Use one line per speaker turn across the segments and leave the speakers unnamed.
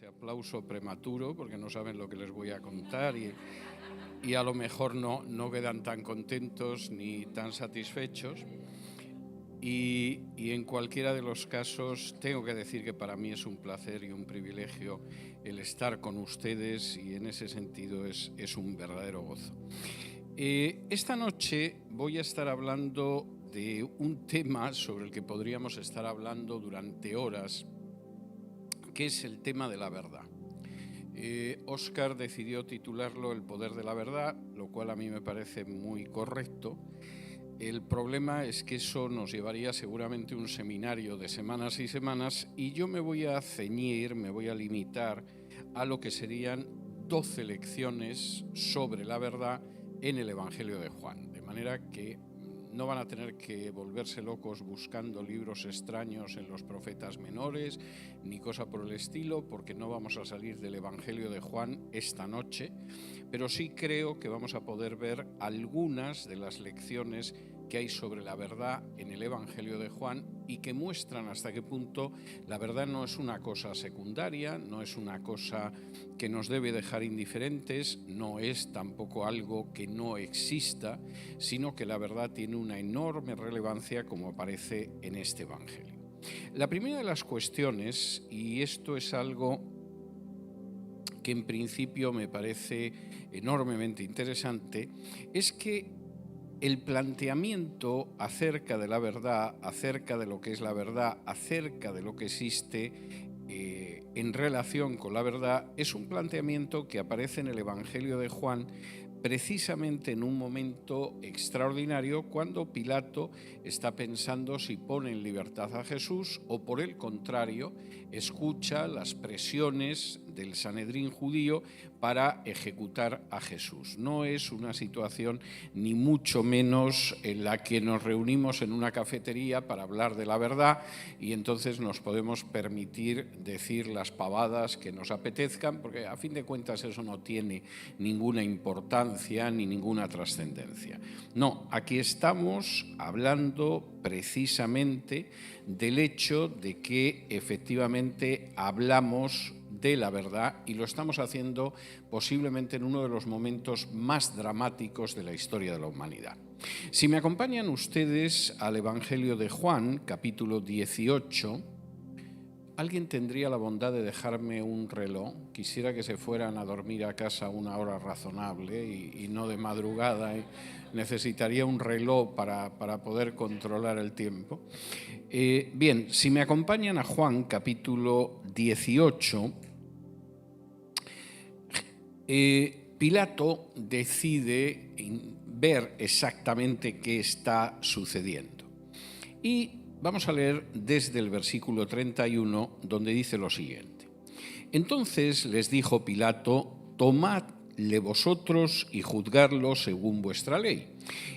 ese aplauso prematuro porque no saben lo que les voy a contar y a lo mejor no quedan tan contentos ni tan satisfechos. Y en cualquiera de los casos tengo que decir que para mí es un placer y un privilegio el estar con ustedes, y en ese sentido es un verdadero gozo. Esta noche voy a estar hablando de un tema sobre el que podríamos estar hablando durante horas, que es el tema de la verdad. Óscar decidió titularlo El poder de la verdad, lo cual a mí me parece muy correcto. El problema es que eso nos llevaría seguramente un seminario de semanas y semanas, y yo me voy a ceñir, me voy a limitar a lo que serían 12 lecciones sobre la verdad en el Evangelio de Juan, de manera que no van a tener que volverse locos buscando libros extraños en los profetas menores, ni cosa por el estilo, porque no vamos a salir del Evangelio de Juan esta noche, pero sí creo que vamos a poder ver algunas de las lecciones que hay sobre la verdad en el Evangelio de Juan y que muestran hasta qué punto la verdad no es una cosa secundaria, no es una cosa que nos debe dejar indiferentes, no es tampoco algo que no exista, sino que la verdad tiene una enorme relevancia, como aparece en este Evangelio. La primera de las cuestiones, y esto es algo que en principio me parece enormemente interesante, es que el planteamiento acerca de la verdad, acerca de lo que es la verdad, acerca de lo que existe en relación con la verdad, es un planteamiento que aparece en el Evangelio de Juan precisamente en un momento extraordinario, cuando Pilato está pensando si pone en libertad a Jesús o, por el contrario, escucha las presiones del Sanedrín judío para ejecutar a Jesús. No es una situación ni mucho menos en la que nos reunimos en una cafetería para hablar de la verdad y entonces nos podemos permitir decir las pavadas que nos apetezcan, porque a fin de cuentas eso no tiene ninguna importancia ni ninguna trascendencia. No, aquí estamos hablando precisamente del hecho de que efectivamente hablamos de la verdad, y lo estamos haciendo posiblemente en uno de los momentos más dramáticos de la historia de la humanidad. Si me acompañan ustedes al Evangelio de Juan, capítulo 18, ¿alguien tendría la bondad de dejarme un reloj? Quisiera que se fueran a dormir a casa a una hora razonable y no de madrugada. Necesitaría un reloj para poder controlar el tiempo. Bien, si me acompañan a Juan, capítulo 18, Pilato decide ver exactamente qué está sucediendo. Y vamos a leer desde el versículo 31, donde dice lo siguiente. Entonces les dijo Pilato: tomadle vosotros y juzgadlo según vuestra ley.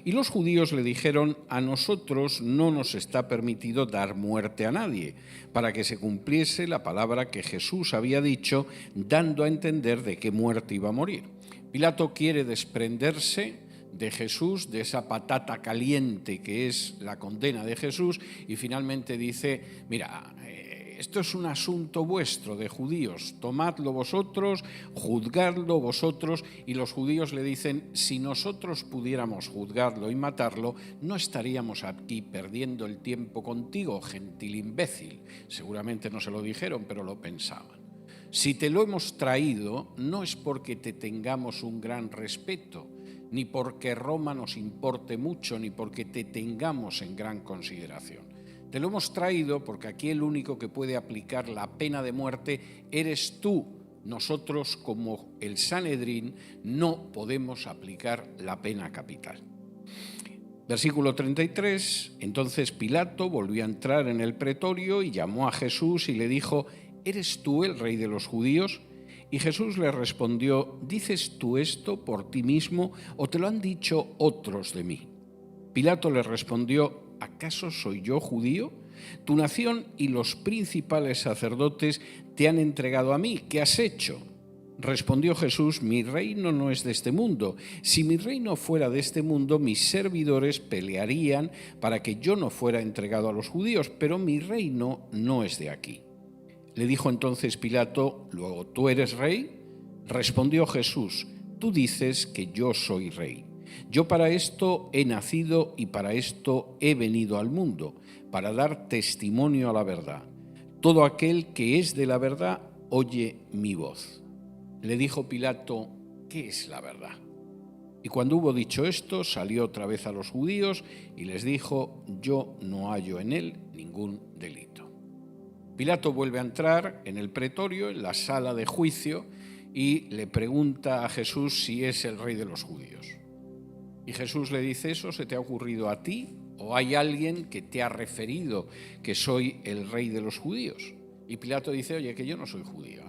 Y los judíos le dijeron: a nosotros no nos está permitido dar muerte a nadie, para que se cumpliese la palabra que Jesús había dicho, dando a entender de qué muerte iba a morir. Pilato quiere desprenderse de Jesús, de esa patata caliente que es la condena de Jesús, y finalmente dice: mira, esto es un asunto vuestro, de judíos, tomadlo vosotros, juzgadlo vosotros. Y los judíos le dicen: si nosotros pudiéramos juzgarlo y matarlo, no estaríamos aquí perdiendo el tiempo contigo, gentil imbécil. Seguramente no se lo dijeron, pero lo pensaban. Si te lo hemos traído, no es porque te tengamos un gran respeto, ni porque Roma nos importe mucho, ni porque te tengamos en gran consideración. Te lo hemos traído porque aquí el único que puede aplicar la pena de muerte eres tú. Nosotros, como el Sanedrín, no podemos aplicar la pena capital. Versículo 33, entonces Pilato volvió a entrar en el pretorio y llamó a Jesús y le dijo: ¿eres tú el rey de los judíos? Y Jesús le respondió: ¿dices tú esto por ti mismo o te lo han dicho otros de mí? Pilato le respondió: ¿acaso soy yo judío? Tu nación y los principales sacerdotes te han entregado a mí. ¿Qué has hecho? Respondió Jesús: mi reino no es de este mundo. Si mi reino fuera de este mundo, mis servidores pelearían para que yo no fuera entregado a los judíos, pero mi reino no es de aquí. Le dijo entonces Pilato: «¿Luego tú eres rey?». Respondió Jesús: «Tú dices que yo soy rey. Yo para esto he nacido y para esto he venido al mundo, para dar testimonio a la verdad. Todo aquel que es de la verdad oye mi voz». Le dijo Pilato: «¿Qué es la verdad?». Y cuando hubo dicho esto, salió otra vez a los judíos y les dijo: «Yo no hallo en él ningún delito». Pilato vuelve a entrar en el pretorio, en la sala de juicio, y le pregunta a Jesús si es el rey de los judíos. Y Jesús le dice: ¿eso se te ha ocurrido a ti? ¿O hay alguien que te ha referido que soy el rey de los judíos? Y Pilato dice: «Oye, que yo no soy judío,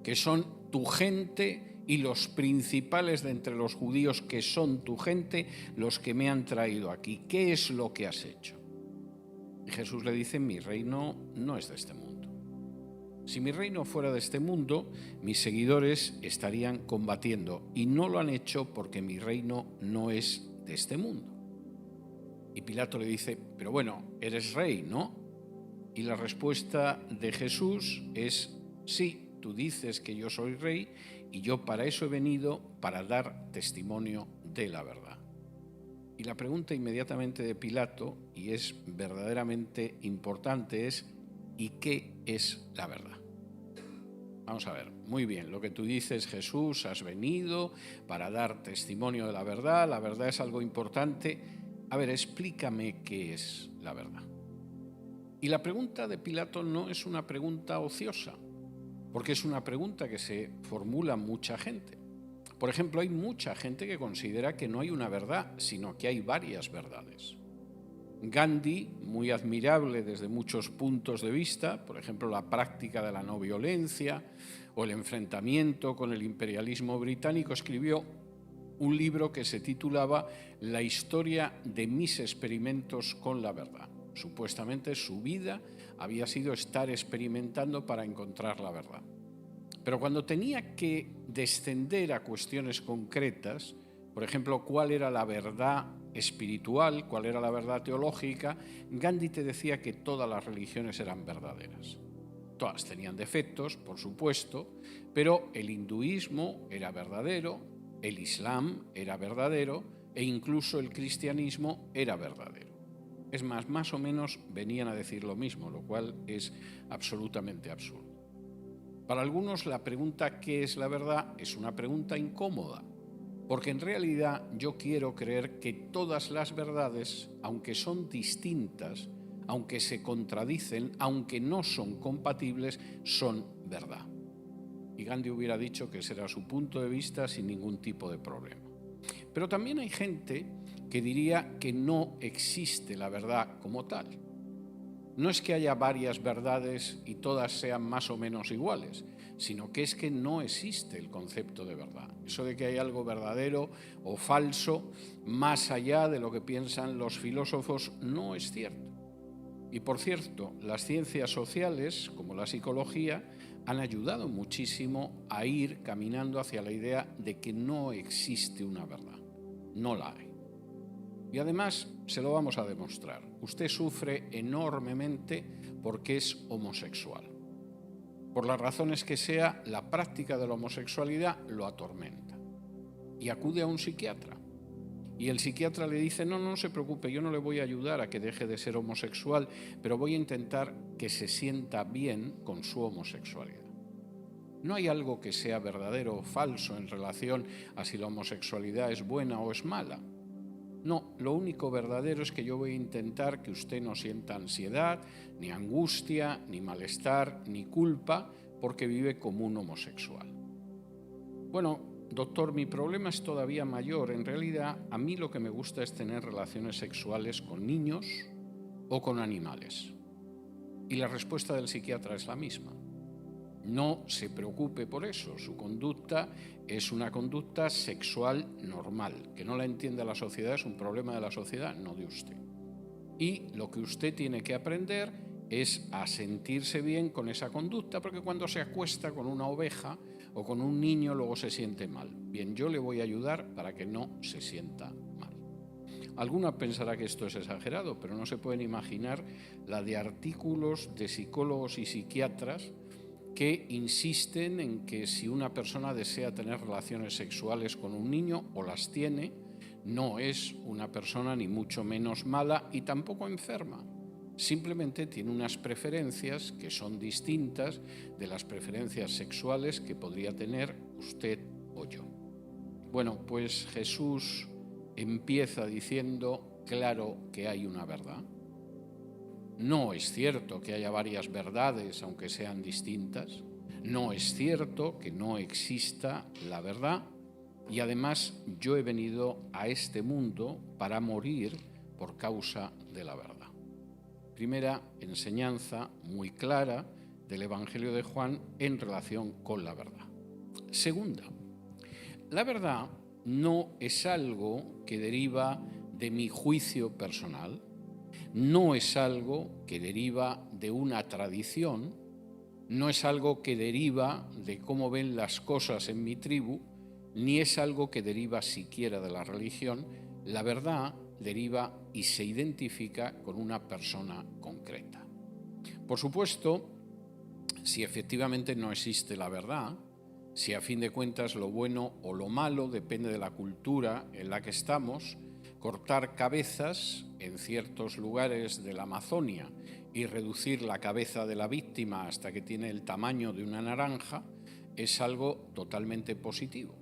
que son tu gente y los principales de entre los judíos que son tu gente los que me han traído aquí. ¿Qué es lo que has hecho?». Y Jesús le dice: «Mi reino no es de este mundo. Si mi reino fuera de este mundo, mis seguidores estarían combatiendo, y no lo han hecho porque mi reino no es de este mundo». Y Pilato le dice: «Pero bueno, eres rey, ¿no?». Y la respuesta de Jesús es: «Sí, tú dices que yo soy rey y yo para eso he venido, para dar testimonio de la verdad». Y la pregunta inmediatamente de Pilato, y es verdaderamente importante, es: ¿y qué es la verdad? Vamos a ver, muy bien, lo que tú dices, Jesús, has venido para dar testimonio de la verdad es algo importante. A ver, explícame qué es la verdad. Y la pregunta de Pilato no es una pregunta ociosa, porque es una pregunta que se formula mucha gente. Por ejemplo, hay mucha gente que considera que no hay una verdad, sino que hay varias verdades. Gandhi, muy admirable desde muchos puntos de vista, por ejemplo, la práctica de la no violencia o el enfrentamiento con el imperialismo británico, escribió un libro que se titulaba «La historia de mis experimentos con la verdad». Supuestamente su vida había sido estar experimentando para encontrar la verdad. Pero cuando tenía que descender a cuestiones concretas, por ejemplo, cuál era la verdad espiritual, cuál era la verdad teológica, Gandhi te decía que todas las religiones eran verdaderas. Todas tenían defectos, por supuesto, pero el hinduismo era verdadero, el islam era verdadero e incluso el cristianismo era verdadero. Es más o menos venían a decir lo mismo, lo cual es absolutamente absurdo. Para algunos la pregunta ¿qué es la verdad? Es una pregunta incómoda, porque en realidad yo quiero creer que todas las verdades, aunque son distintas, aunque se contradicen, aunque no son compatibles, son verdad. Y Gandhi hubiera dicho que ese era su punto de vista sin ningún tipo de problema. Pero también hay gente que diría que no existe la verdad como tal. No es que haya varias verdades y todas sean más o menos iguales, sino que es que no existe el concepto de verdad. Eso de que hay algo verdadero o falso, más allá de lo que piensan los filósofos, no es cierto. Y por cierto, las ciencias sociales, como la psicología, han ayudado muchísimo a ir caminando hacia la idea de que no existe una verdad. No la hay. Y además se lo vamos a demostrar. Usted sufre enormemente porque es homosexual. Por las razones que sea, la práctica de la homosexualidad lo atormenta. Y acude a un psiquiatra. Y el psiquiatra le dice: no se preocupe, yo no le voy a ayudar a que deje de ser homosexual, pero voy a intentar que se sienta bien con su homosexualidad. No hay algo que sea verdadero o falso en relación a si la homosexualidad es buena o es mala. No, lo único verdadero es que yo voy a intentar que usted no sienta ansiedad, ni angustia, ni malestar, ni culpa, porque vive como un homosexual. Bueno, doctor, mi problema es todavía mayor. En realidad, a mí lo que me gusta es tener relaciones sexuales con niños o con animales. Y la respuesta del psiquiatra es la misma. No se preocupe por eso, su conducta es una conducta sexual normal. Que no la entienda la sociedad es un problema de la sociedad, no de usted. Y lo que usted tiene que aprender es a sentirse bien con esa conducta, porque cuando se acuesta con una oveja o con un niño luego se siente mal. Bien, yo le voy a ayudar para que no se sienta mal. Alguna pensará que esto es exagerado, pero no se pueden imaginar la de artículos de psicólogos y psiquiatras que insisten en que si una persona desea tener relaciones sexuales con un niño o las tiene, no es una persona ni mucho menos mala y tampoco enferma. Simplemente tiene unas preferencias que son distintas de las preferencias sexuales que podría tener usted o yo. Bueno, pues Jesús empieza diciendo, claro que hay una verdad. No es cierto que haya varias verdades, aunque sean distintas. No es cierto que no exista la verdad. Y además yo he venido a este mundo para morir por causa de la verdad. Primera enseñanza muy clara del Evangelio de Juan en relación con la verdad. Segunda, la verdad no es algo que deriva de mi juicio personal, no es algo que deriva de una tradición, no es algo que deriva de cómo ven las cosas en mi tribu, ni es algo que deriva siquiera de la religión. La verdad deriva y se identifica con una persona concreta. Por supuesto, si efectivamente no existe la verdad, si a fin de cuentas lo bueno o lo malo depende de la cultura en la que estamos, cortar cabezas en ciertos lugares de la Amazonia y reducir la cabeza de la víctima hasta que tiene el tamaño de una naranja es algo totalmente positivo.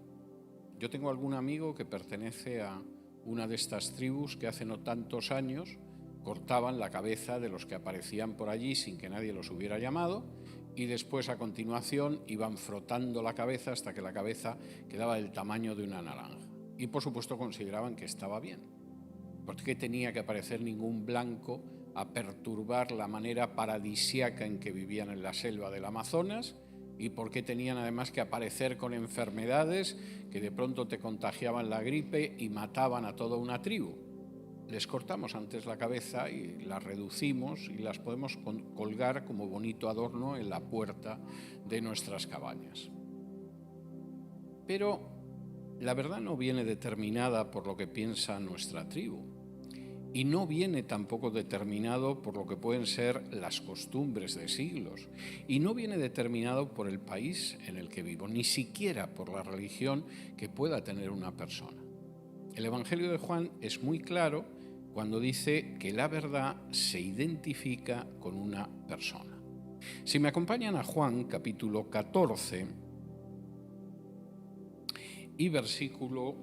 Yo tengo algún amigo que pertenece a una de estas tribus que hace no tantos años cortaban la cabeza de los que aparecían por allí sin que nadie los hubiera llamado y después a continuación iban frotando la cabeza hasta que la cabeza quedaba del tamaño de una naranja. Y por supuesto consideraban que estaba bien. ¿Por qué tenía que aparecer ningún blanco a perturbar la manera paradisíaca en que vivían en la selva del Amazonas? ¿Y por qué tenían además que aparecer con enfermedades que de pronto te contagiaban la gripe y mataban a toda una tribu? Les cortamos antes la cabeza y las reducimos y las podemos colgar como bonito adorno en la puerta de nuestras cabañas. Pero la verdad no viene determinada por lo que piensa nuestra tribu y no viene tampoco determinado por lo que pueden ser las costumbres de siglos y no viene determinado por el país en el que vivo, ni siquiera por la religión que pueda tener una persona. El Evangelio de Juan es muy claro cuando dice que la verdad se identifica con una persona. Si me acompañan a Juan capítulo 14 y versículo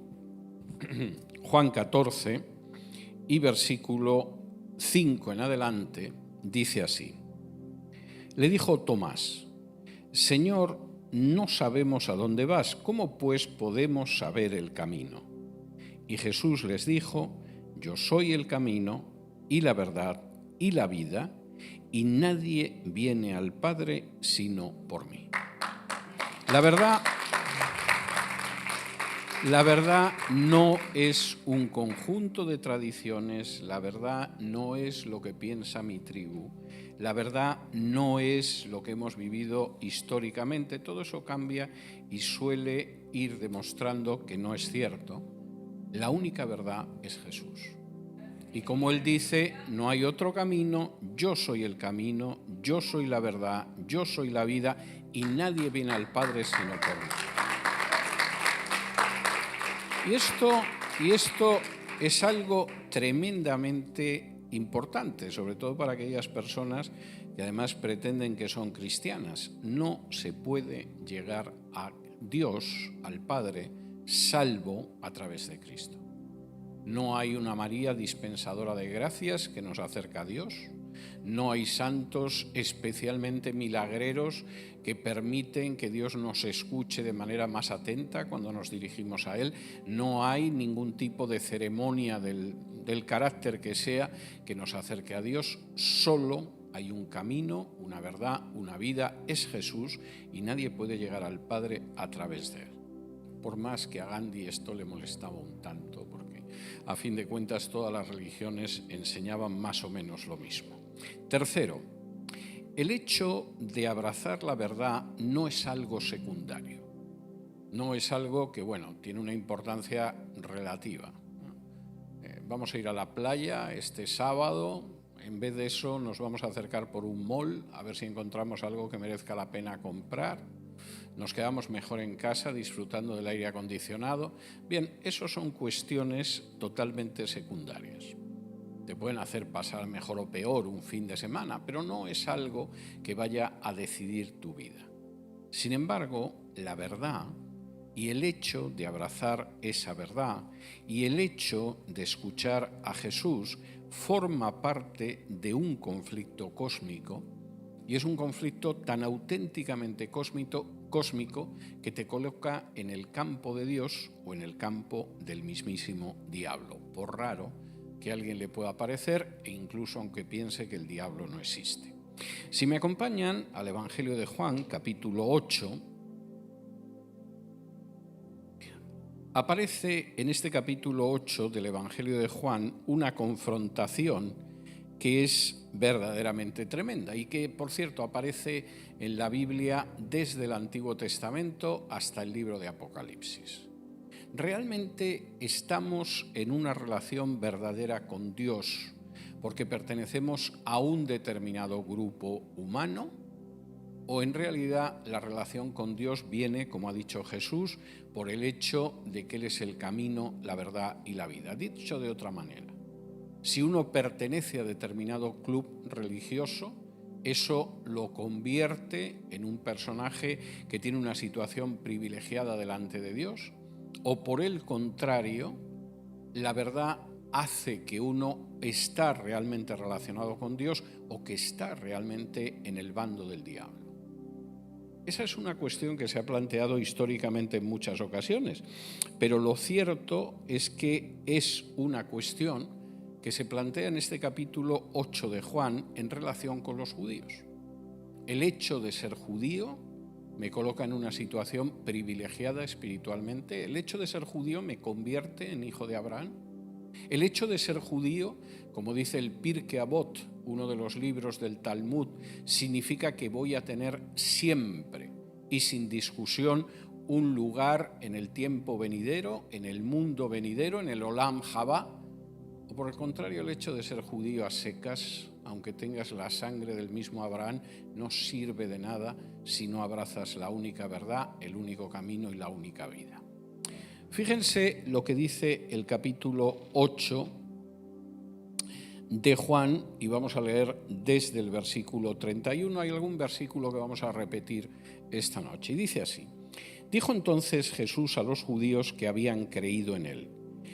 Juan 14 y versículo 5 en adelante, dice así: Le dijo Tomás, Señor, no sabemos a dónde vas, ¿cómo pues podemos saber el camino? Y Jesús les dijo, Yo soy el camino y la verdad y la vida, y nadie viene al Padre sino por mí. La verdad no es un conjunto de tradiciones, la verdad no es lo que piensa mi tribu, la verdad no es lo que hemos vivido históricamente, todo eso cambia y suele ir demostrando que no es cierto. La única verdad es Jesús. Y como Él dice, no hay otro camino, yo soy el camino, yo soy la verdad, yo soy la vida y nadie viene al Padre sino por mí. Y esto es algo tremendamente importante, sobre todo para aquellas personas que además pretenden que son cristianas. No se puede llegar a Dios, al Padre, salvo a través de Cristo. No hay una María dispensadora de gracias que nos acerca a Dios. No hay santos especialmente milagreros que permiten que Dios nos escuche de manera más atenta cuando nos dirigimos a Él. No hay ningún tipo de ceremonia del carácter que sea que nos acerque a Dios. Solo hay un camino, una verdad, una vida, es Jesús, y nadie puede llegar al Padre a través de Él. Por más que a Gandhi esto le molestaba un tanto, porque a fin de cuentas todas las religiones enseñaban más o menos lo mismo. Tercero, el hecho de abrazar la verdad no es algo secundario, no es algo que, tiene una importancia relativa. vamos a ir a la playa este sábado. En vez de eso nos vamos a acercar por un mall a ver si encontramos algo que merezca la pena comprar. Nos quedamos mejor en casa disfrutando del aire acondicionado. Bien, eso son cuestiones totalmente secundarias. Te pueden hacer pasar mejor o peor un fin de semana, pero no es algo que vaya a decidir tu vida. Sin embargo, la verdad y el hecho de abrazar esa verdad y el hecho de escuchar a Jesús forma parte de un conflicto cósmico, y es un conflicto tan auténticamente cósmico que te coloca en el campo de Dios o en el campo del mismísimo diablo, por raro que a alguien le pueda parecer, e incluso aunque piense que el diablo no existe. Si me acompañan al Evangelio de Juan, capítulo 8, aparece en este capítulo 8 del Evangelio de Juan una confrontación que es verdaderamente tremenda y que, por cierto, aparece en la Biblia desde el Antiguo Testamento hasta el libro de Apocalipsis. ¿Realmente estamos en una relación verdadera con Dios porque pertenecemos a un determinado grupo humano? ¿O en realidad la relación con Dios viene, como ha dicho Jesús, por el hecho de que Él es el camino, la verdad y la vida? Dicho de otra manera, si uno pertenece a determinado club religioso, eso lo convierte en un personaje que tiene una situación privilegiada delante de Dios, o por el contrario, la verdad hace que uno está realmente relacionado con Dios o que está realmente en el bando del diablo. Esa es una cuestión que se ha planteado históricamente en muchas ocasiones, pero lo cierto es que es una cuestión que se plantea en este capítulo 8 de Juan en relación con los judíos. El hecho de ser judío me coloca en una situación privilegiada espiritualmente. El hecho de ser judío me convierte en hijo de Abraham. El hecho de ser judío, como dice el Pirkei Avot, uno de los libros del Talmud, significa que voy a tener siempre y sin discusión un lugar en el tiempo venidero, en el mundo venidero, en el Olam Jabá. O por el contrario, el hecho de ser judío a secas, aunque tengas la sangre del mismo Abraham, no sirve de nada si no abrazas la única verdad, el único camino y la única vida. Fíjense lo que dice el capítulo 8 de Juan, y vamos a leer desde el versículo 31. Hay algún versículo que vamos a repetir esta noche. Y dice así: Dijo entonces Jesús a los judíos que habían creído en él: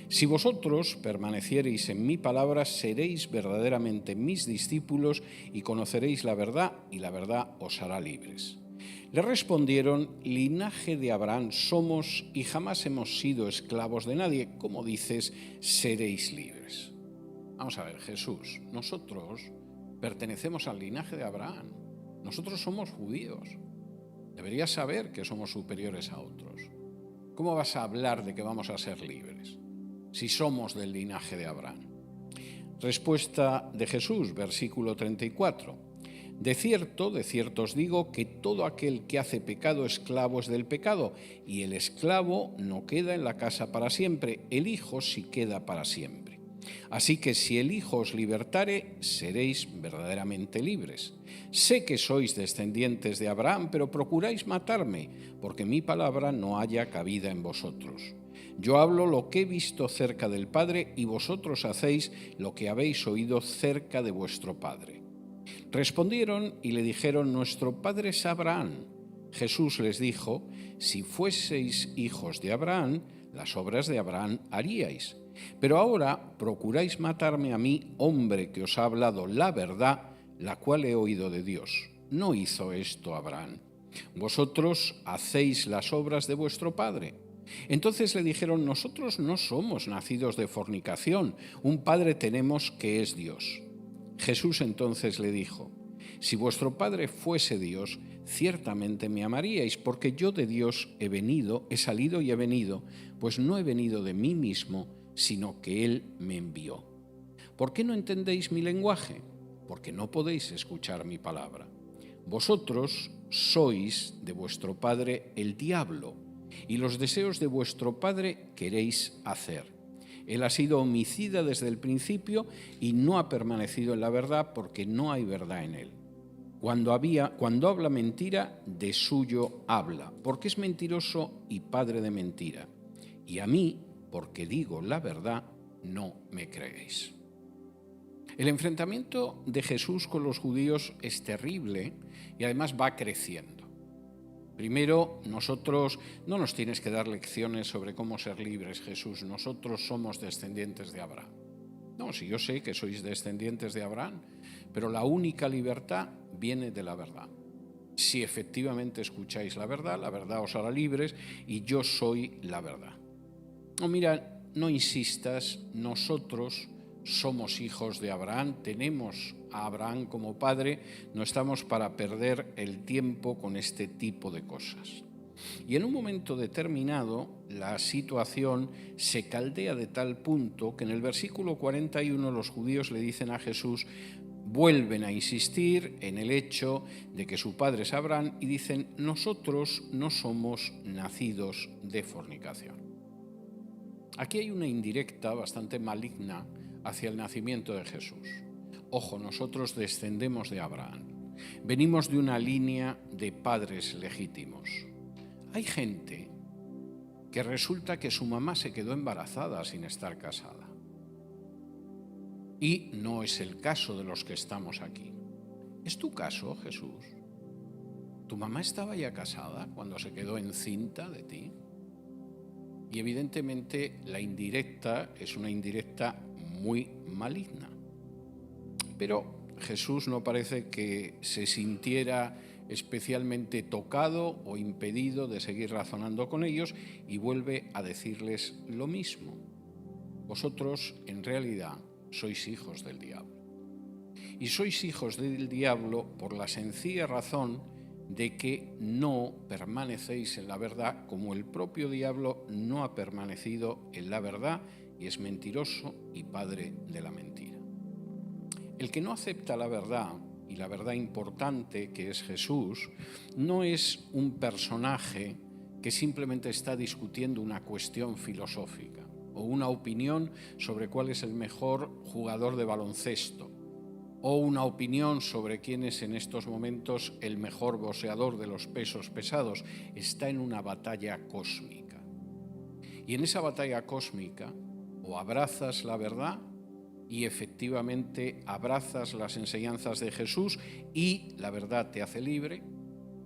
Si vosotros permaneciereis en mi palabra, seréis verdaderamente mis discípulos y conoceréis la verdad, y la verdad os hará libres. Le respondieron: Linaje de Abraham somos y jamás hemos sido esclavos de nadie. ¿Cómo dices, seréis libres? Vamos a ver, Jesús, nosotros pertenecemos al linaje de Abraham. Nosotros somos judíos. Deberías saber que somos superiores a otros. ¿Cómo vas a hablar de que vamos a ser libres si somos del linaje de Abraham? Respuesta de Jesús, versículo 34. De cierto os digo que todo aquel que hace pecado, esclavo es del pecado, y el esclavo no queda en la casa para siempre, el Hijo sí queda para siempre. Así que si el Hijo os libertare, seréis verdaderamente libres. Sé que sois descendientes de Abraham, pero procuráis matarme, porque mi palabra no haya cabida en vosotros. Yo hablo lo que he visto cerca del Padre, y vosotros hacéis lo que habéis oído cerca de vuestro Padre. Respondieron y le dijeron: Nuestro padre es Abraham. Jesús les dijo: Si fueseis hijos de Abraham, las obras de Abraham haríais. Pero ahora procuráis matarme a mí, hombre que os ha hablado la verdad, la cual he oído de Dios. No hizo esto Abraham. Vosotros hacéis las obras de vuestro padre. Entonces le dijeron: Nosotros no somos nacidos de fornicación, un padre tenemos que es Dios. Jesús entonces le dijo: Si vuestro Padre fuese Dios, ciertamente me amaríais, porque yo de Dios he salido y he venido, pues no he venido de mí mismo, sino que Él me envió. ¿Por qué no entendéis mi lenguaje? Porque no podéis escuchar mi palabra. Vosotros sois de vuestro padre el diablo, y los deseos de vuestro padre queréis hacer. Él ha sido homicida desde el principio y no ha permanecido en la verdad porque no hay verdad en él. Cuando habla mentira, de suyo habla, porque es mentiroso y padre de mentira. Y a mí, porque digo la verdad, no me creéis. El enfrentamiento de Jesús con los judíos es terrible y además va creciendo. Primero, nosotros no nos tienes que dar lecciones sobre cómo ser libres, Jesús. Nosotros somos descendientes de Abraham. No, si yo sé que sois descendientes de Abraham, pero la única libertad viene de la verdad. Si efectivamente escucháis la verdad os hará libres y yo soy la verdad. No, mira, no insistas, nosotros somos hijos de Abraham, tenemos a Abraham como padre, no estamos para perder el tiempo con este tipo de cosas. Y en un momento determinado, la situación se caldea de tal punto que en el versículo 41 los judíos le dicen a Jesús, vuelven a insistir en el hecho de que su padre es Abraham y dicen, nosotros no somos nacidos de fornicación. Aquí hay una indirecta bastante maligna hacia el nacimiento de Jesús. Ojo, nosotros descendemos de Abraham. Venimos de una línea de padres legítimos. Hay gente que resulta que su mamá se quedó embarazada sin estar casada. Y no es el caso de los que estamos aquí. ¿Es tu caso, Jesús? ¿Tu mamá estaba ya casada cuando se quedó encinta de ti? Y evidentemente la indirecta es una indirecta muy maligna. Pero Jesús no parece que se sintiera especialmente tocado o impedido de seguir razonando con ellos y vuelve a decirles lo mismo. Vosotros en realidad sois hijos del diablo. Y sois hijos del diablo por la sencilla razón de que no permanecéis en la verdad como el propio diablo no ha permanecido en la verdad y es mentiroso y padre de la mentira. El que no acepta la verdad, y la verdad importante que es Jesús, no es un personaje que simplemente está discutiendo una cuestión filosófica o una opinión sobre cuál es el mejor jugador de baloncesto o una opinión sobre quién es en estos momentos el mejor boxeador de los pesos pesados. Está en una batalla cósmica. Y en esa batalla cósmica o abrazas la verdad y efectivamente abrazas las enseñanzas de Jesús y la verdad te hace libre,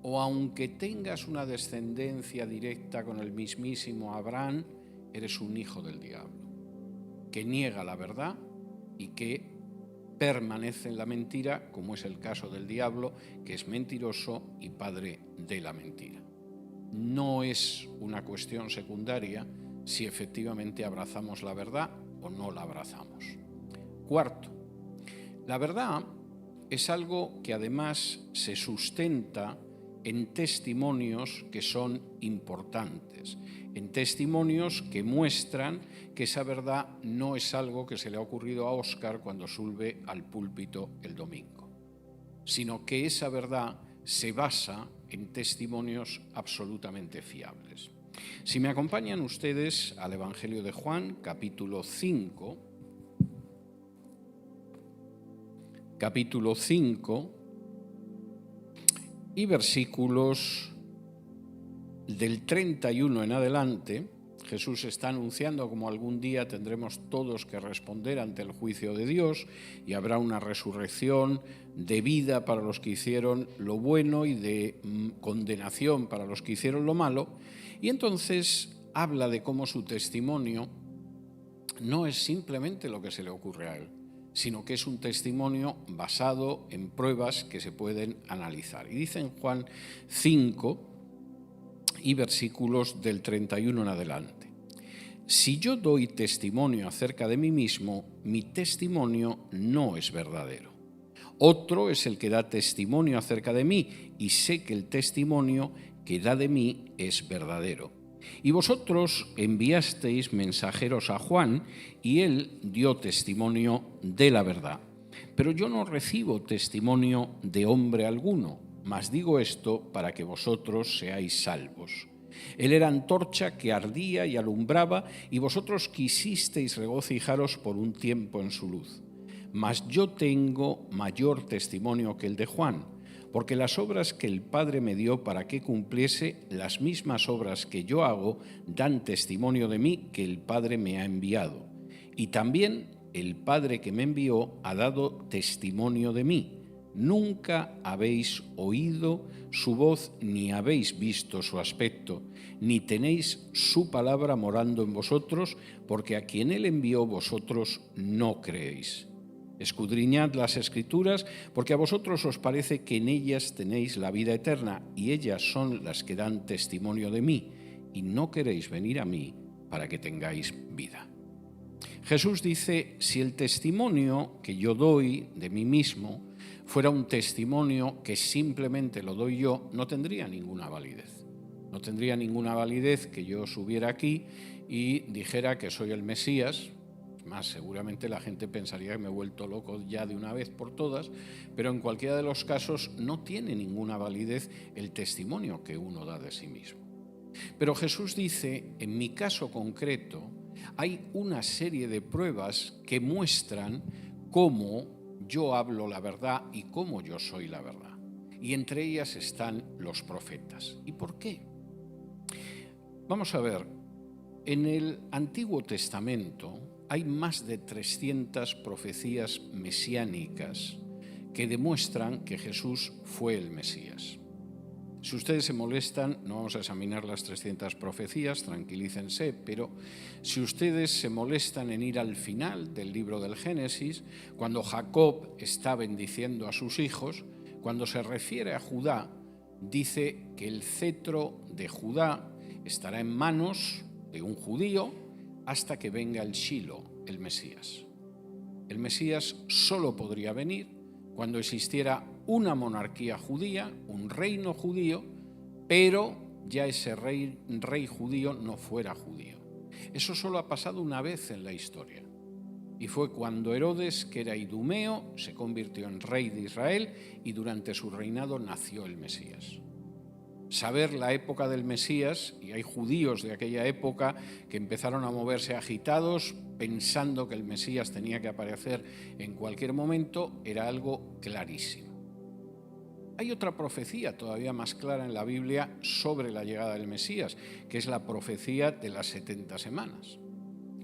o aunque tengas una descendencia directa con el mismísimo Abraham, eres un hijo del diablo, que niega la verdad y que permanece en la mentira, como es el caso del diablo, que es mentiroso y padre de la mentira. No es una cuestión secundaria si efectivamente abrazamos la verdad o no la abrazamos. Cuarto, la verdad es algo que además se sustenta en testimonios que son importantes, en testimonios que muestran que esa verdad no es algo que se le ha ocurrido a Óscar cuando sube al púlpito el domingo, sino que esa verdad se basa en testimonios absolutamente fiables. Si me acompañan ustedes al Evangelio de Juan, capítulo 5, y versículos del 31 en adelante, Jesús está anunciando como algún día tendremos todos que responder ante el juicio de Dios y habrá una resurrección de vida para los que hicieron lo bueno y de condenación para los que hicieron lo malo. Y entonces habla de cómo su testimonio no es simplemente lo que se le ocurre a él, sino que es un testimonio basado en pruebas que se pueden analizar. Y dice en Juan 5 y versículos del 31 en adelante: si yo doy testimonio acerca de mí mismo, mi testimonio no es verdadero. Otro es el que da testimonio acerca de mí, y sé que el testimonio que da de mí es verdadero. Y vosotros enviasteis mensajeros a Juan, y él dio testimonio de la verdad. Pero yo no recibo testimonio de hombre alguno, mas digo esto para que vosotros seáis salvos. Él era antorcha que ardía y alumbraba, y vosotros quisisteis regocijaros por un tiempo en su luz. Mas yo tengo mayor testimonio que el de Juan, porque las obras que el Padre me dio para que cumpliese, las mismas obras que yo hago, dan testimonio de mí que el Padre me ha enviado. Y también el Padre que me envió ha dado testimonio de mí. Nunca habéis oído su voz, ni habéis visto su aspecto, ni tenéis su palabra morando en vosotros, porque a quien él envió vosotros no creéis. Escudriñad las Escrituras, porque a vosotros os parece que en ellas tenéis la vida eterna, y ellas son las que dan testimonio de mí, y no queréis venir a mí para que tengáis vida. Jesús dice, si el testimonio que yo doy de mí mismo fuera un testimonio que simplemente lo doy yo, no tendría ninguna validez. No tendría ninguna validez que yo subiera aquí y dijera que soy el Mesías. Más, seguramente la gente pensaría que me he vuelto loco ya de una vez por todas, pero en cualquiera de los casos no tiene ninguna validez el testimonio que uno da de sí mismo. Pero Jesús dice, en mi caso concreto, hay una serie de pruebas que muestran cómo yo hablo la verdad y cómo yo soy la verdad. Y entre ellas están los profetas. ¿Y por qué? Vamos a ver, en el Antiguo Testamento hay más de 300 profecías mesiánicas que demuestran que Jesús fue el Mesías. Si ustedes se molestan, no vamos a examinar las 300 profecías, tranquilícense, pero si ustedes se molestan en ir al final del libro del Génesis, cuando Jacob está bendiciendo a sus hijos, cuando se refiere a Judá, dice que el cetro de Judá estará en manos de un judío hasta que venga el Shilo, el Mesías. El Mesías solo podría venir cuando existiera una monarquía judía, un reino judío, pero ya ese rey judío no fuera judío. Eso solo ha pasado una vez en la historia. Y fue cuando Herodes, que era idumeo, se convirtió en rey de Israel y durante su reinado nació el Mesías. Saber la época del Mesías, y hay judíos de aquella época que empezaron a moverse agitados pensando que el Mesías tenía que aparecer en cualquier momento, era algo clarísimo. Hay otra profecía todavía más clara en la Biblia sobre la llegada del Mesías, que es la profecía de las 70 semanas.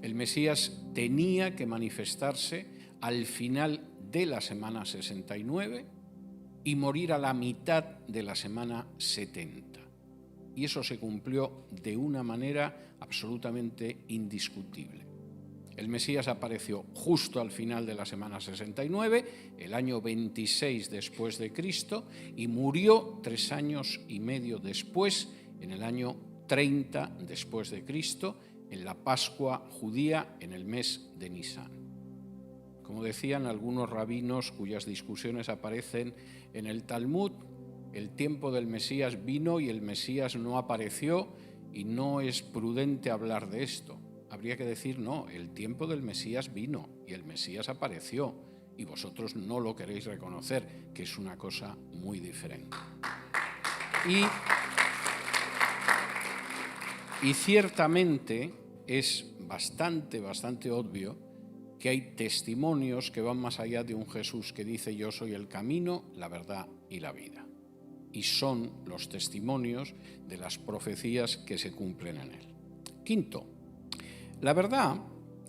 El Mesías tenía que manifestarse al final de la semana 69 y morir a la mitad de la semana 70. Y eso se cumplió de una manera absolutamente indiscutible. El Mesías apareció justo al final de la semana 69, el año 26 después de Cristo, y murió 3 años y medio después, en el año 30 después de Cristo, en la Pascua judía en el mes de Nisán. Como decían algunos rabinos cuyas discusiones aparecen en el Talmud, el tiempo del Mesías vino y el Mesías no apareció y no es prudente hablar de esto. Habría que decir, no, el tiempo del Mesías vino y el Mesías apareció y vosotros no lo queréis reconocer, que es una cosa muy diferente. Y ciertamente es bastante obvio que hay testimonios que van más allá de un Jesús que dice yo soy el camino, la verdad y la vida. Y son los testimonios de las profecías que se cumplen en él. Quinto, la verdad,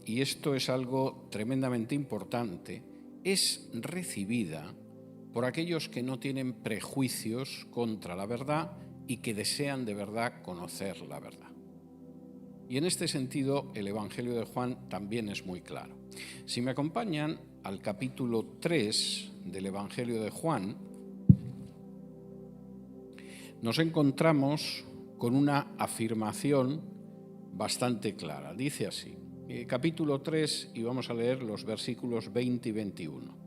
y esto es algo tremendamente importante, es recibida por aquellos que no tienen prejuicios contra la verdad y que desean de verdad conocer la verdad. Y en este sentido, el Evangelio de Juan también es muy claro. Si me acompañan al capítulo 3 del Evangelio de Juan, nos encontramos con una afirmación bastante clara. Dice así, capítulo 3, y vamos a leer los versículos 20 y 21.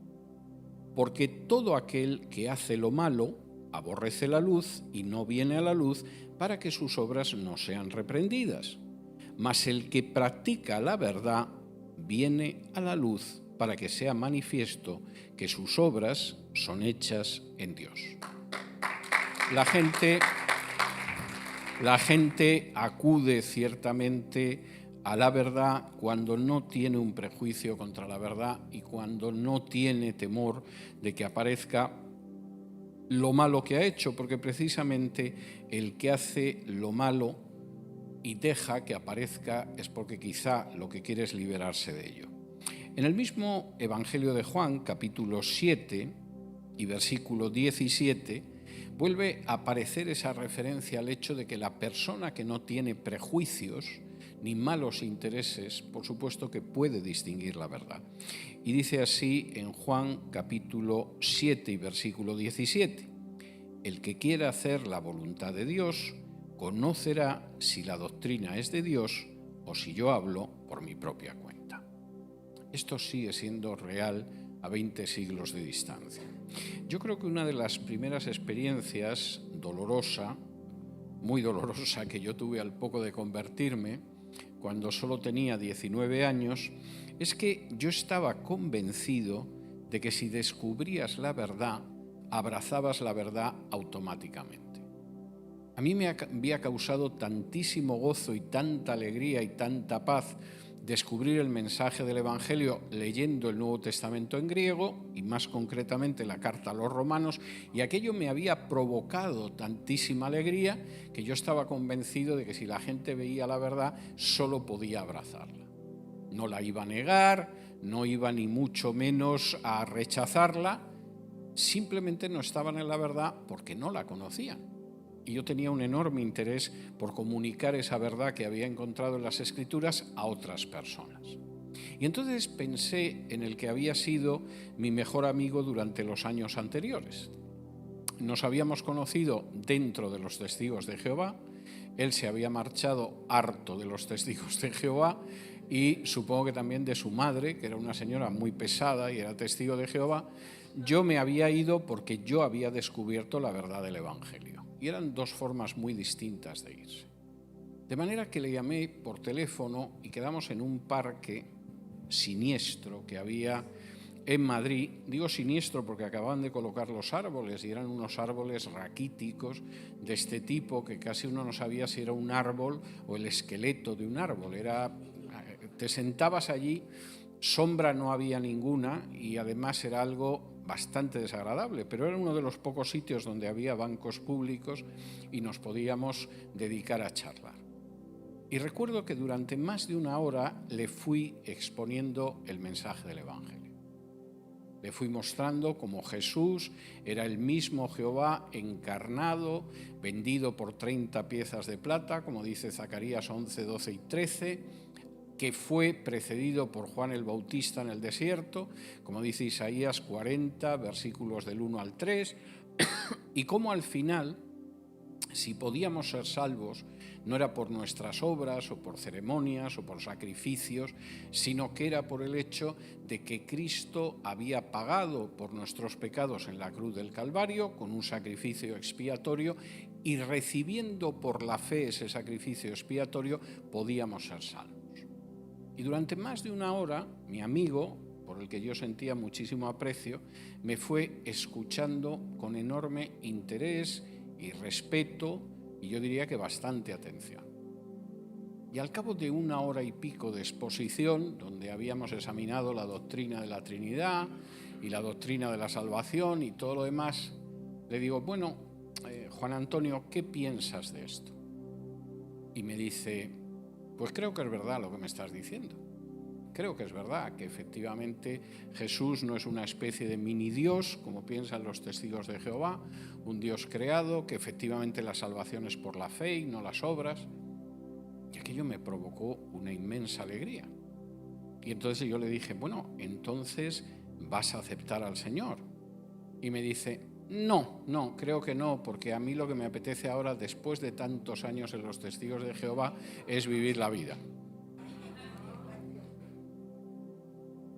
Porque todo aquel que hace lo malo aborrece la luz y no viene a la luz para que sus obras no sean reprendidas. Mas el que practica la verdad viene a la luz para que sea manifiesto que sus obras son hechas en Dios. La gente La gente acude ciertamente a la verdad cuando no tiene un prejuicio contra la verdad y cuando no tiene temor de que aparezca lo malo que ha hecho, porque precisamente el que hace lo malo y deja que aparezca es porque quizá lo que quiere es liberarse de ello. En el mismo Evangelio de Juan, capítulo 7 y versículo 17, vuelve a aparecer esa referencia al hecho de que la persona que no tiene prejuicios ni malos intereses, por supuesto que puede distinguir la verdad. Y dice así en Juan capítulo 7 y versículo 17, el que quiera hacer la voluntad de Dios conocerá si la doctrina es de Dios o si yo hablo por mi propia cuenta. Esto sigue siendo real a 20 siglos de distancia. Yo creo que una de las primeras experiencias dolorosa, muy dolorosa, que yo tuve al poco de convertirme, cuando solo tenía 19 años, es que yo estaba convencido de que si descubrías la verdad, abrazabas la verdad automáticamente. A mí me había causado tantísimo gozo y tanta alegría y tanta paz descubrir el mensaje del Evangelio leyendo el Nuevo Testamento en griego y más concretamente la carta a los romanos, y aquello me había provocado tantísima alegría que yo estaba convencido de que si la gente veía la verdad solo podía abrazarla. No la iba a negar, no iba ni mucho menos a rechazarla, simplemente no estaban en la verdad porque no la conocían. Y yo tenía un enorme interés por comunicar esa verdad que había encontrado en las Escrituras a otras personas. Y entonces pensé en el que había sido mi mejor amigo durante los años anteriores. Nos habíamos conocido dentro de los Testigos de Jehová, él se había marchado harto de los Testigos de Jehová y supongo que también de su madre, que era una señora muy pesada y era testigo de Jehová. Yo me había ido porque yo había descubierto la verdad del Evangelio. Y eran dos formas muy distintas de irse. De manera que le llamé por teléfono y quedamos en un parque siniestro que había en Madrid. Digo siniestro porque acababan de colocar los árboles y eran unos árboles raquíticos de este tipo que casi uno no sabía si era un árbol o el esqueleto de un árbol. Te sentabas allí, sombra no había ninguna y además era algo bastante desagradable, pero era uno de los pocos sitios donde había bancos públicos y nos podíamos dedicar a charlar. Y recuerdo que durante más de una hora le fui exponiendo el mensaje del Evangelio. Le fui mostrando cómo Jesús era el mismo Jehová encarnado, vendido por 30 piezas de plata, como dice Zacarías 11, 12 y 13, que fue precedido por Juan el Bautista en el desierto, como dice Isaías 40, versículos del 1 al 3, y cómo al final, si podíamos ser salvos, no era por nuestras obras o por ceremonias o por sacrificios, sino que era por el hecho de que Cristo había pagado por nuestros pecados en la cruz del Calvario con un sacrificio expiatorio, y recibiendo por la fe ese sacrificio expiatorio podíamos ser salvos. Y durante más de una hora, mi amigo, por el que yo sentía muchísimo aprecio, me fue escuchando con enorme interés y respeto, y yo diría que bastante atención. Y al cabo de una hora y pico de exposición, donde habíamos examinado la doctrina de la Trinidad y la doctrina de la salvación y todo lo demás, le digo, bueno, Juan Antonio, ¿qué piensas de esto? Y me dice, pues creo que es verdad lo que me estás diciendo. Creo que es verdad que efectivamente Jesús no es una especie de mini Dios, como piensan los testigos de Jehová, un Dios creado, que efectivamente la salvación es por la fe y no las obras. Y aquello me provocó una inmensa alegría. Y entonces yo le dije, bueno, entonces vas a aceptar al Señor. Y me dice, no, creo que no, porque a mí lo que me apetece ahora, después de tantos años en los Testigos de Jehová, es vivir la vida.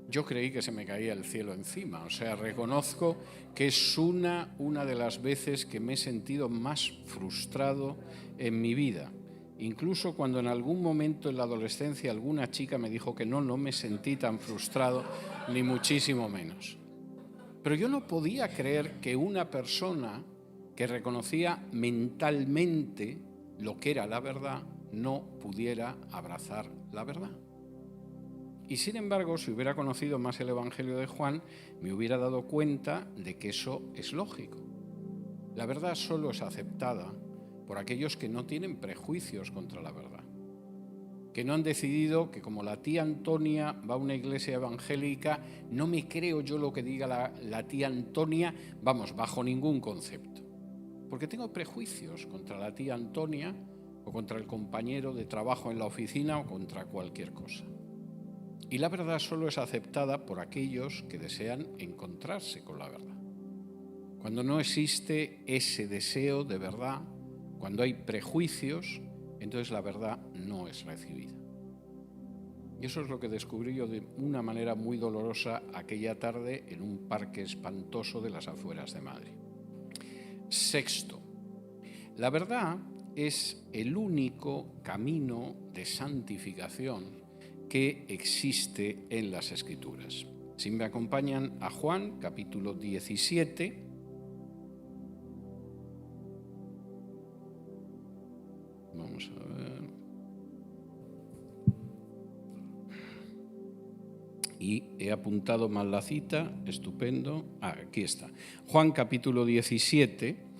Yo creí que se me caía el cielo encima, o sea, reconozco que es una de las veces que me he sentido más frustrado en mi vida. Incluso cuando en algún momento en la adolescencia alguna chica me dijo que no me sentí tan frustrado, ni muchísimo menos. Pero yo no podía creer que una persona que reconocía mentalmente lo que era la verdad no pudiera abrazar la verdad. Y sin embargo, si hubiera conocido más el Evangelio de Juan, me hubiera dado cuenta de que eso es lógico. La verdad solo es aceptada por aquellos que no tienen prejuicios contra la verdad, que no han decidido que como la tía Antonia va a una iglesia evangélica, no me creo yo lo que diga la tía Antonia, vamos, bajo ningún concepto. Porque tengo prejuicios contra la tía Antonia o contra el compañero de trabajo en la oficina o contra cualquier cosa. Y la verdad solo es aceptada por aquellos que desean encontrarse con la verdad. Cuando no existe ese deseo de verdad, cuando hay prejuicios, entonces la verdad no es recibida. Y eso es lo que descubrí yo de una manera muy dolorosa aquella tarde en un parque espantoso de las afueras de Madrid. Sexto, la verdad es el único camino de santificación que existe en las Escrituras. Si me acompañan a Juan, capítulo 17, vamos a ver, y he apuntado mal la cita, estupendo, aquí está, Juan capítulo 17.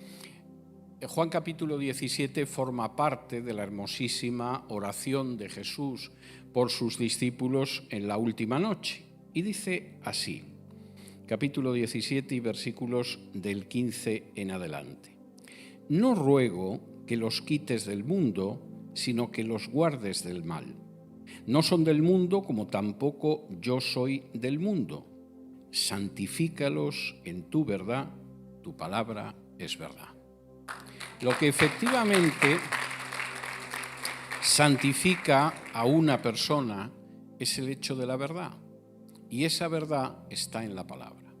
Juan capítulo 17 forma parte de la hermosísima oración de Jesús por sus discípulos en la última noche. Y dice así, capítulo 17 y versículos del 15 en adelante. No ruego que los quites del mundo, sino que los guardes del mal. No son del mundo como tampoco yo soy del mundo. Santifícalos en tu verdad, tu palabra es verdad. Lo que efectivamente santifica a una persona es el hecho de la verdad, y esa verdad está en la palabra.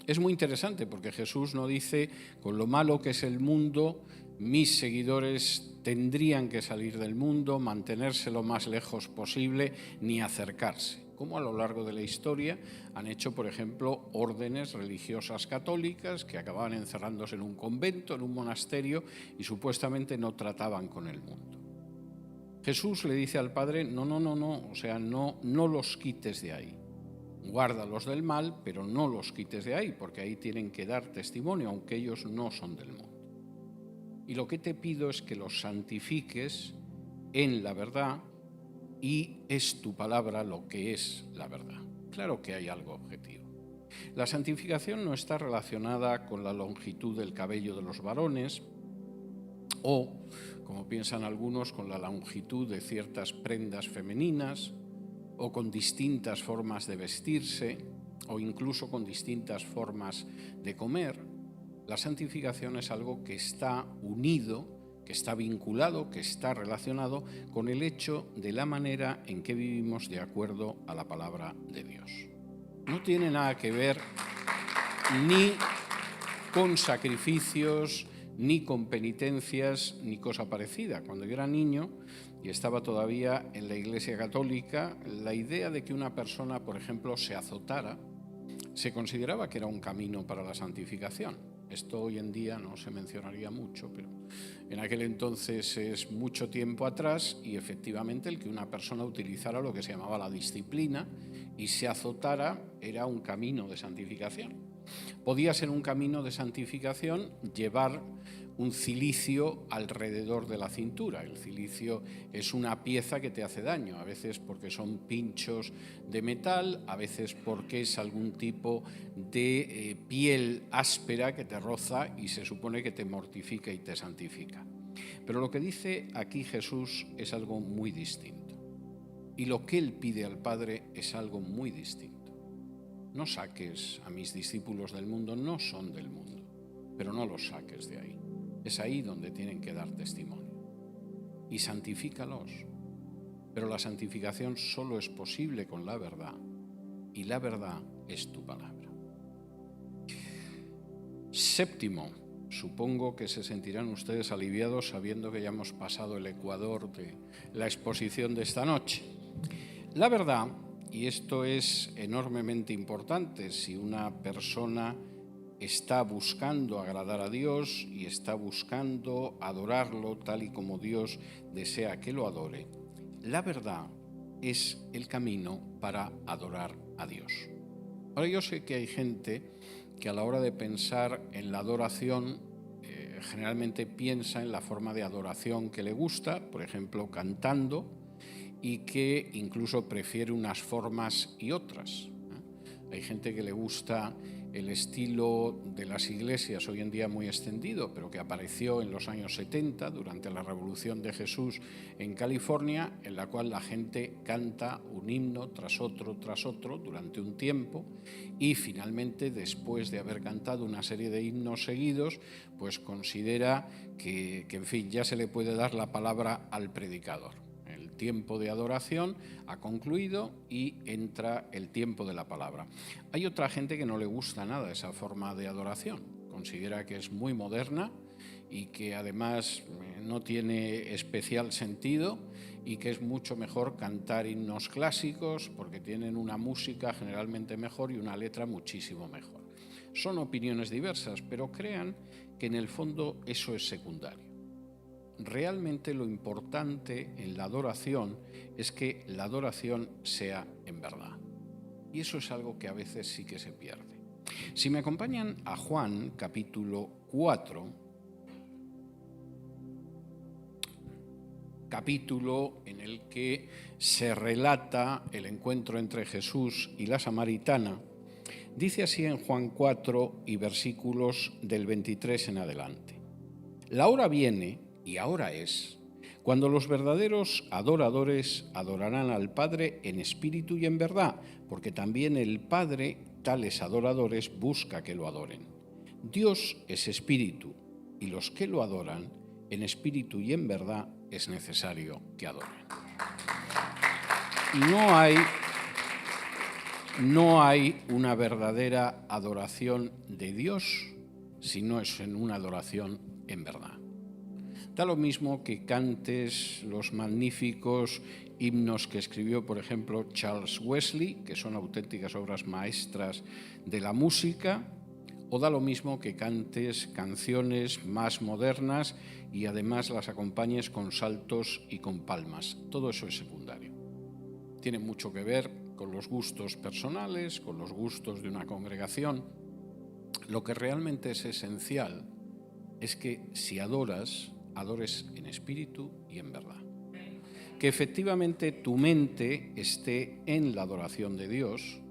Es muy interesante porque Jesús no dice, con lo malo que es el mundo, mis seguidores tendrían que salir del mundo, mantenerse lo más lejos posible, ni acercarse, como a lo largo de la historia han hecho, por ejemplo, órdenes religiosas católicas que acababan encerrándose en un convento, en un monasterio, y supuestamente no trataban con el mundo. Jesús le dice al Padre, no, o sea, no los quites de ahí. Guárdalos del mal, pero no los quites de ahí, porque ahí tienen que dar testimonio, aunque ellos no son del mundo. Y lo que te pido es que los santifiques en la verdad, y es tu palabra lo que es la verdad. Claro que hay algo objetivo. La santificación no está relacionada con la longitud del cabello de los varones o, como piensan algunos, con la longitud de ciertas prendas femeninas o con distintas formas de vestirse o incluso con distintas formas de comer. La santificación es algo que está unido, que está vinculado, que está relacionado con el hecho de la manera en que vivimos de acuerdo a la palabra de Dios. No tiene nada que ver ni con sacrificios, ni con penitencias, ni cosa parecida. Cuando yo era niño y estaba todavía en la Iglesia Católica, la idea de que una persona, por ejemplo, se azotara, se consideraba que era un camino para la santificación. Esto hoy en día no se mencionaría mucho, pero en aquel entonces es mucho tiempo atrás, y efectivamente el que una persona utilizara lo que se llamaba la disciplina y se azotara era un camino de santificación. Podía ser un camino de santificación llevar un cilicio alrededor de la cintura. El cilicio es una pieza que te hace daño, a veces porque son pinchos de metal, a veces porque es algún tipo de piel áspera que te roza y se supone que te mortifica y te santifica. Pero lo que dice aquí Jesús es algo muy distinto. Y lo que Él pide al Padre es algo muy distinto. No saques a mis discípulos del mundo, no son del mundo, pero no los saques de ahí. Es ahí donde tienen que dar testimonio. Y santifícalos. Pero la santificación solo es posible con la verdad, y la verdad es tu palabra. Séptimo, supongo que se sentirán ustedes aliviados sabiendo que ya hemos pasado el ecuador de la exposición de esta noche. La verdad, y esto es enormemente importante, si una persona está buscando agradar a Dios y está buscando adorarlo tal y como Dios desea que lo adore, la verdad es el camino para adorar a Dios. Ahora, yo sé que hay gente que a la hora de pensar en la adoración generalmente piensa en la forma de adoración que le gusta, por ejemplo, cantando, y que incluso prefiere unas formas y otras. Hay gente que le gusta el estilo de las iglesias hoy en día muy extendido, pero que apareció en los años 70 durante la Revolución de Jesús en California, en la cual la gente canta un himno tras otro durante un tiempo y finalmente, después de haber cantado una serie de himnos seguidos, pues considera que en fin, ya se le puede dar la palabra al predicador. El tiempo de adoración ha concluido y entra el tiempo de la palabra. Hay otra gente que no le gusta nada esa forma de adoración, considera que es muy moderna y que además no tiene especial sentido y que es mucho mejor cantar himnos clásicos porque tienen una música generalmente mejor y una letra muchísimo mejor. Son opiniones diversas, pero crean que en el fondo eso es secundario. Realmente lo importante en la adoración es que la adoración sea en verdad. Y eso es algo que a veces sí que se pierde. Si me acompañan a Juan, capítulo 4, capítulo en el que se relata el encuentro entre Jesús y la samaritana, dice así en Juan 4 y versículos del 23 en adelante: La hora viene, y ahora es, cuando los verdaderos adoradores adorarán al Padre en espíritu y en verdad, porque también el Padre tales adoradores busca que lo adoren. Dios es espíritu, y los que lo adoran en espíritu y en verdad es necesario que adoren. No hay una verdadera adoración de Dios si no es en una adoración en verdad. Da lo mismo que cantes los magníficos himnos que escribió, por ejemplo, Charles Wesley, que son auténticas obras maestras de la música, o da lo mismo que cantes canciones más modernas y además las acompañes con saltos y con palmas. Todo eso es secundario. Tiene mucho que ver con los gustos personales, con los gustos de una congregación. Lo que realmente es esencial es que si adores en espíritu y en verdad. Que efectivamente tu mente esté en la adoración de Dios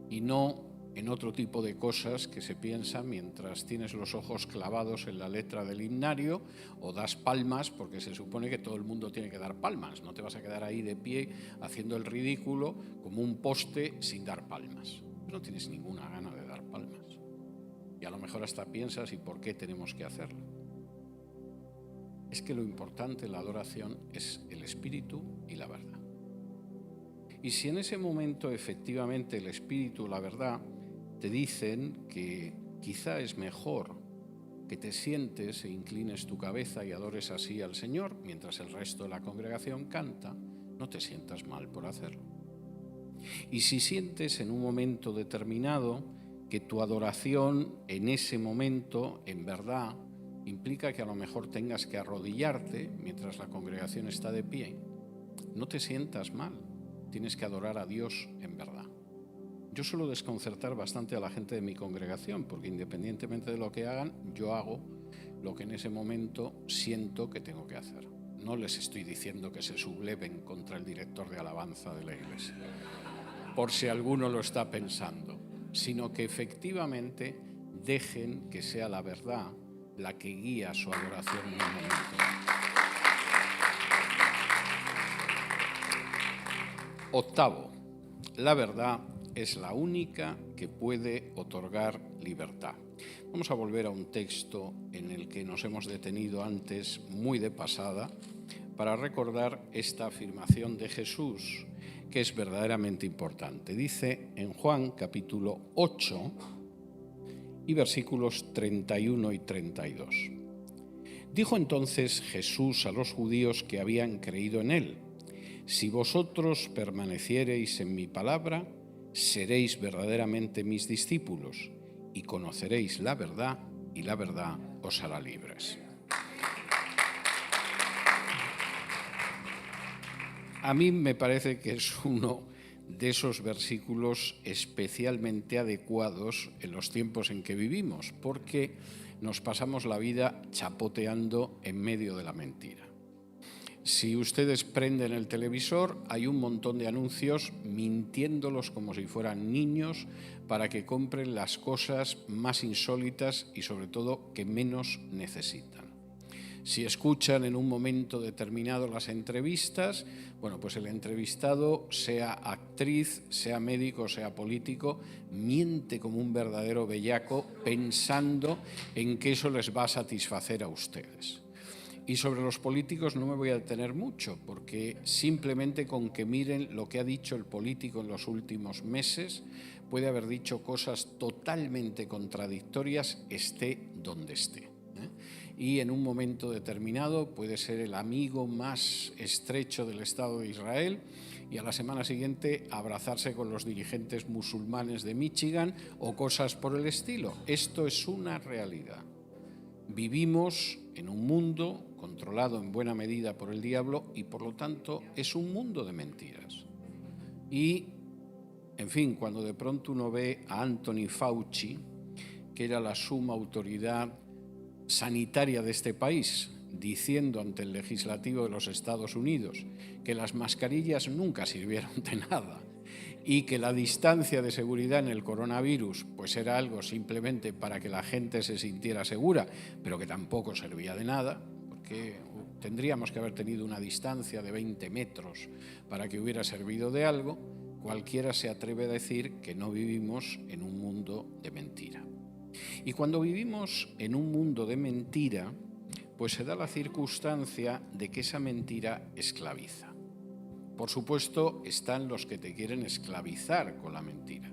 y no en otro tipo de cosas que se piensan mientras tienes los ojos clavados en la letra del himnario o das palmas, porque se supone que todo el mundo tiene que dar palmas. No te vas a quedar ahí de pie haciendo el ridículo como un poste sin dar palmas. No tienes ninguna gana de dar palmas. Y a lo mejor hasta piensas, ¿y por qué tenemos que hacerlo? Es que lo importante en la adoración es el espíritu y la verdad. Y si en ese momento efectivamente el espíritu y la verdad te dicen que quizá es mejor que te sientes e inclines tu cabeza y adores así al Señor mientras el resto de la congregación canta, no te sientas mal por hacerlo. Y si sientes en un momento determinado que tu adoración en ese momento, en verdad, implica que a lo mejor tengas que arrodillarte mientras la congregación está de pie, no te sientas mal, tienes que adorar a Dios en verdad. Yo suelo desconcertar bastante a la gente de mi congregación, porque independientemente de lo que hagan, yo hago lo que en ese momento siento que tengo que hacer. No les estoy diciendo que se subleven contra el director de alabanza de la iglesia, por si alguno lo está pensando, sino que efectivamente dejen que sea la verdad la que guía su adoración en un momento. Octavo, la verdad es la única que puede otorgar libertad. Vamos a volver a un texto en el que nos hemos detenido antes, muy de pasada, para recordar esta afirmación de Jesús, que es verdaderamente importante. Dice en Juan capítulo 8 y versículos 31 y 32. Dijo entonces Jesús a los judíos que habían creído en él: Si vosotros permaneciereis en mi palabra, seréis verdaderamente mis discípulos, y conoceréis la verdad, y la verdad os hará libres. A mí me parece que es uno de esos versículos especialmente adecuados en los tiempos en que vivimos, porque nos pasamos la vida chapoteando en medio de la mentira. Si ustedes prenden el televisor, hay un montón de anuncios mintiéndolos como si fueran niños para que compren las cosas más insólitas y sobre todo que menos necesitan. Si escuchan en un momento determinado las entrevistas, bueno, pues el entrevistado, sea actriz, sea médico, sea político, miente como un verdadero bellaco pensando en que eso les va a satisfacer a ustedes. Y sobre los políticos no me voy a detener mucho, porque simplemente con que miren lo que ha dicho el político en los últimos meses, puede haber dicho cosas totalmente contradictorias, esté donde esté. Y en un momento determinado puede ser el amigo más estrecho del Estado de Israel y a la semana siguiente abrazarse con los dirigentes musulmanes de Michigan o cosas por el estilo. Esto es una realidad. Vivimos en un mundo controlado en buena medida por el diablo y por lo tanto es un mundo de mentiras. Y, en fin, cuando de pronto uno ve a Anthony Fauci, que era la suma autoridad sanitaria de este país, diciendo ante el legislativo de los Estados Unidos que las mascarillas nunca sirvieron de nada y que la distancia de seguridad en el coronavirus pues era algo simplemente para que la gente se sintiera segura, pero que tampoco servía de nada, porque tendríamos que haber tenido una distancia de 20 metros para que hubiera servido de algo. Cualquiera se atreve a decir que no vivimos en un mundo de mentira. Y cuando vivimos en un mundo de mentira, pues se da la circunstancia de que esa mentira esclaviza. Por supuesto, están los que te quieren esclavizar con la mentira,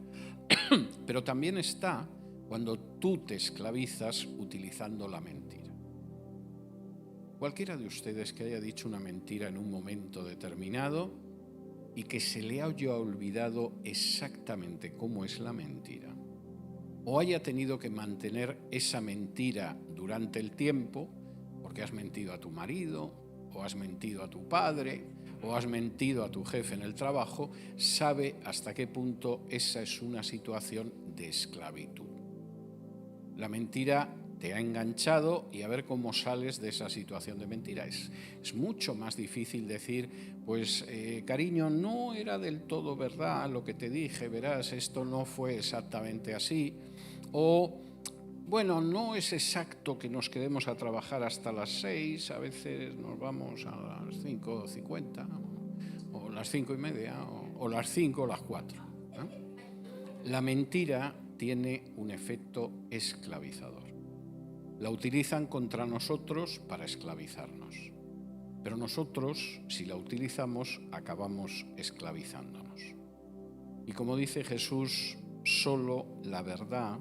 pero también está cuando tú te esclavizas utilizando la mentira. Cualquiera de ustedes que haya dicho una mentira en un momento determinado y que se le haya olvidado exactamente cómo es la mentira, o haya tenido que mantener esa mentira durante el tiempo, porque has mentido a tu marido, o has mentido a tu padre, o has mentido a tu jefe en el trabajo, sabe hasta qué punto esa es una situación de esclavitud. La mentira te ha enganchado y a ver cómo sales de esa situación de mentira. Es mucho más difícil decir, pues cariño, no era del todo verdad lo que te dije, verás, esto no fue exactamente así. O, bueno, no es exacto que nos quedemos a trabajar hasta las 6, a veces nos vamos a las 5:50, o las 5:30, o las 5 o las 4. La mentira tiene un efecto esclavizador. La utilizan contra nosotros para esclavizarnos. Pero nosotros, si la utilizamos, acabamos esclavizándonos. Y como dice Jesús, solo la verdad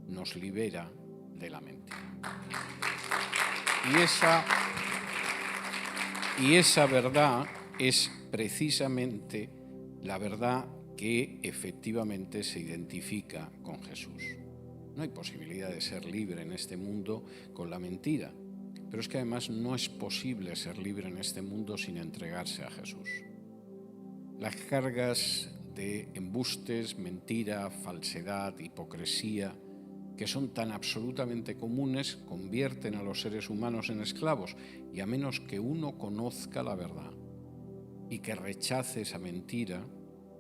nos libera de la mentira. Y esa verdad es precisamente la verdad que efectivamente se identifica con Jesús. No hay posibilidad de ser libre en este mundo con la mentira, pero es que además no es posible ser libre en este mundo sin entregarse a Jesús. Las cargas de embustes, mentira, falsedad, hipocresía, que son tan absolutamente comunes, convierten a los seres humanos en esclavos, y a menos que uno conozca la verdad y que rechace esa mentira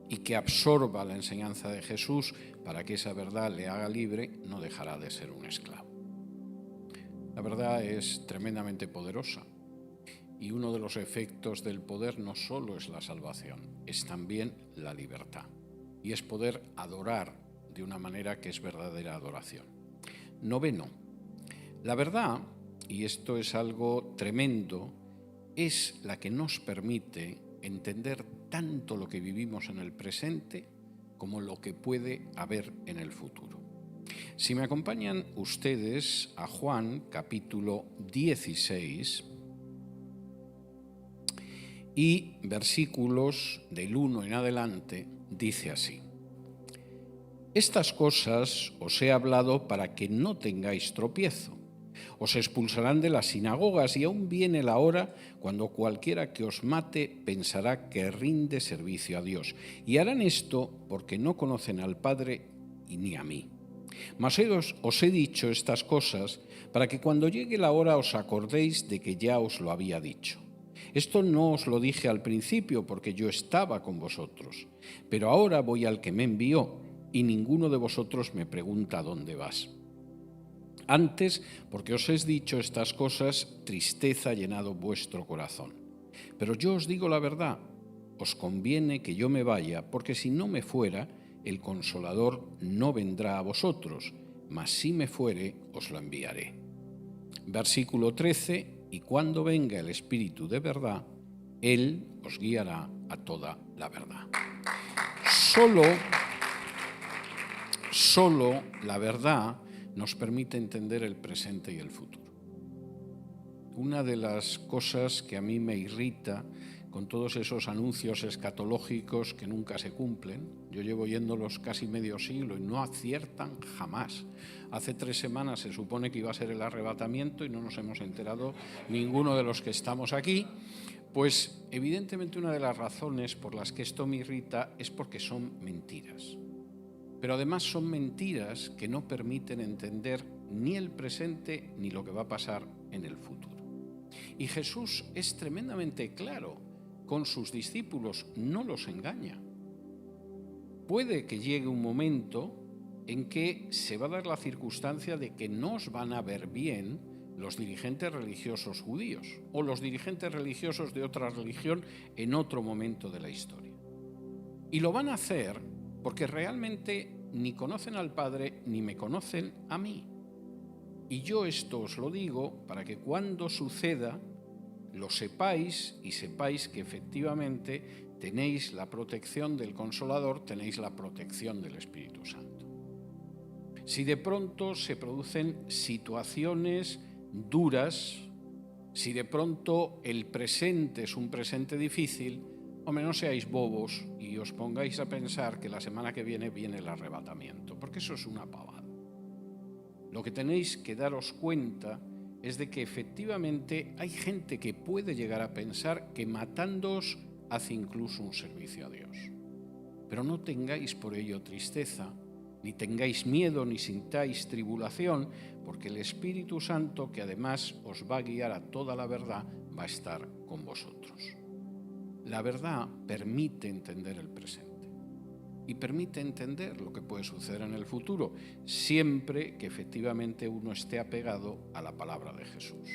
y que absorba la enseñanza de Jesús para que esa verdad le haga libre, no dejará de ser un esclavo. La verdad es tremendamente poderosa y uno de los efectos del poder no solo es la salvación, es también la libertad y es poder adorar de una manera que es verdadera adoración. Noveno, la verdad, y esto es algo tremendo, es la que nos permite entender tanto lo que vivimos en el presente como lo que puede haber en el futuro. Si me acompañan ustedes a Juan capítulo 16 y versículos del 1 en adelante, dice así: Estas cosas os he hablado para que no tengáis tropiezo. Os expulsarán de las sinagogas y aún viene la hora cuando cualquiera que os mate pensará que rinde servicio a Dios. Y harán esto porque no conocen al Padre y ni a mí. Mas os he dicho estas cosas para que cuando llegue la hora os acordéis de que ya os lo había dicho. Esto no os lo dije al principio porque yo estaba con vosotros, pero ahora voy al que me envió y ninguno de vosotros me pregunta dónde vas. Antes, porque os he dicho estas cosas, tristeza ha llenado vuestro corazón. Pero yo os digo la verdad, os conviene que yo me vaya, porque si no me fuera, el Consolador no vendrá a vosotros, mas si me fuere, os lo enviaré. Versículo 13, y cuando venga el Espíritu de verdad, Él os guiará a toda la verdad. Solo la verdad nos permite entender el presente y el futuro. Una de las cosas que a mí me irrita con todos esos anuncios escatológicos que nunca se cumplen, yo llevo oyéndolos casi medio siglo y no aciertan jamás. Hace 3 semanas se supone que iba a ser el arrebatamiento y no nos hemos enterado ninguno de los que estamos aquí. Pues evidentemente una de las razones por las que esto me irrita es porque son mentiras. Pero además son mentiras que no permiten entender ni el presente ni lo que va a pasar en el futuro. Y Jesús es tremendamente claro con sus discípulos, no los engaña. Puede que llegue un momento en que se va a dar la circunstancia de que no os van a ver bien los dirigentes religiosos judíos o los dirigentes religiosos de otra religión en otro momento de la historia. Y lo van a hacer porque realmente ni conocen al Padre ni me conocen a mí. Y yo esto os lo digo para que cuando suceda lo sepáis y sepáis que efectivamente tenéis la protección del Consolador, tenéis la protección del Espíritu Santo. Si de pronto se producen situaciones duras, si de pronto el presente es un presente difícil, hombre, no seáis bobos y os pongáis a pensar que la semana que viene el arrebatamiento, porque eso es una pavada. Lo que tenéis que daros cuenta es de que efectivamente hay gente que puede llegar a pensar que matándoos hace incluso un servicio a Dios. Pero no tengáis por ello tristeza, ni tengáis miedo, ni sintáis tribulación, porque el Espíritu Santo, que además os va a guiar a toda la verdad, va a estar con vosotros. La verdad permite entender el presente y permite entender lo que puede suceder en el futuro, siempre que efectivamente uno esté apegado a la palabra de Jesús.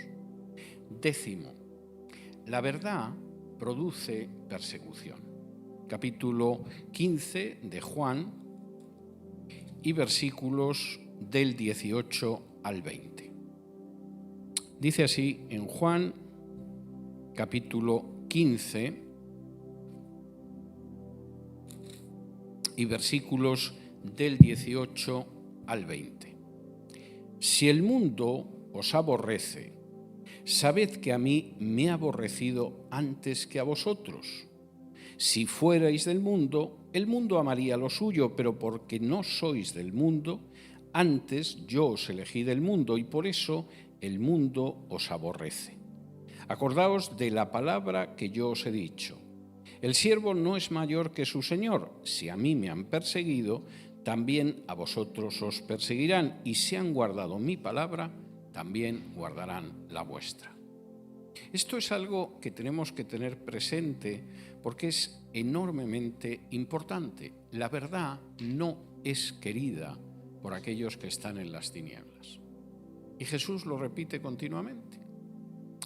10. La verdad produce persecución. Capítulo 15 de Juan y versículos del 18 al 20. Dice así en Juan, capítulo 15, y versículos del 18 al 20. Si el mundo os aborrece, sabed que a mí me ha aborrecido antes que a vosotros. Si fuerais del mundo, el mundo amaría lo suyo, pero porque no sois del mundo, antes yo os elegí del mundo y por eso el mundo os aborrece. Acordaos de la palabra que yo os he dicho. El siervo no es mayor que su señor. Si a mí me han perseguido, también a vosotros os perseguirán. Y si han guardado mi palabra, también guardarán la vuestra. Esto es algo que tenemos que tener presente porque es enormemente importante. La verdad no es querida por aquellos que están en las tinieblas. Y Jesús lo repite continuamente.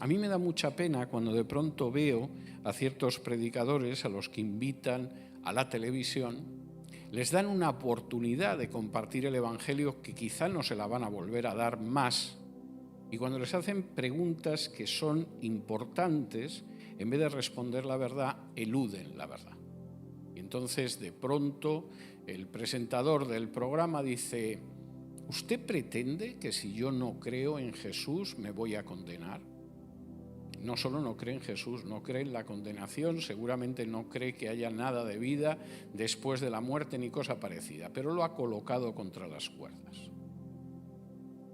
A mí me da mucha pena cuando de pronto veo a ciertos predicadores a los que invitan a la televisión, les dan una oportunidad de compartir el Evangelio que quizá no se la van a volver a dar más, y cuando les hacen preguntas que son importantes, en vez de responder la verdad, eluden la verdad. Y entonces de pronto el presentador del programa dice: ¿usted pretende que si yo no creo en Jesús me voy a condenar? No solo no cree en Jesús, no cree en la condenación, seguramente no cree que haya nada de vida después de la muerte ni cosa parecida, pero lo ha colocado contra las cuerdas.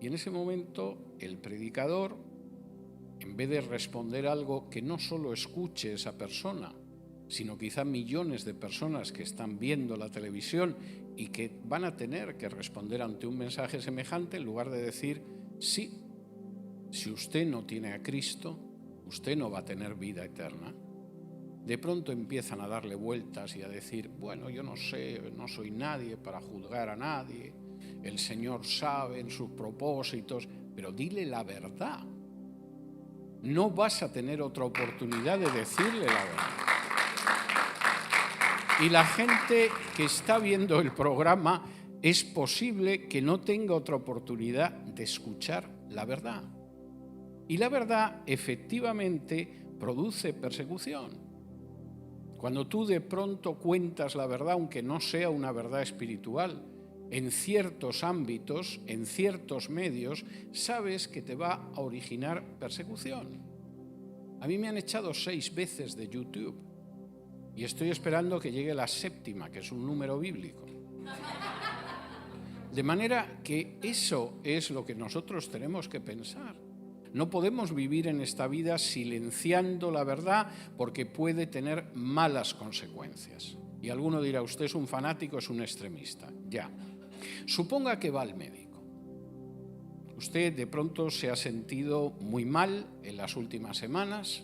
Y en ese momento el predicador, en vez de responder algo que no solo escuche esa persona, sino quizá millones de personas que están viendo la televisión y que van a tener que responder ante un mensaje semejante, en lugar de decir, sí, si usted no tiene a Cristo, usted no va a tener vida eterna. De pronto empiezan a darle vueltas y a decir, bueno, yo no sé, no soy nadie para juzgar a nadie, el Señor sabe en sus propósitos, pero dile la verdad. No vas a tener otra oportunidad de decirle la verdad. Y la gente que está viendo el programa es posible que no tenga otra oportunidad de escuchar la verdad. Y la verdad efectivamente produce persecución. Cuando tú de pronto cuentas la verdad, aunque no sea una verdad espiritual, en ciertos ámbitos, en ciertos medios, sabes que te va a originar persecución. A mí me han echado 6 veces de YouTube y estoy esperando que llegue la 7ª, que es un número bíblico. De manera que eso es lo que nosotros tenemos que pensar. No podemos vivir en esta vida silenciando la verdad porque puede tener malas consecuencias. Y alguno dirá, usted es un fanático, es un extremista. Ya. Suponga que va al médico. Usted de pronto se ha sentido muy mal en las últimas semanas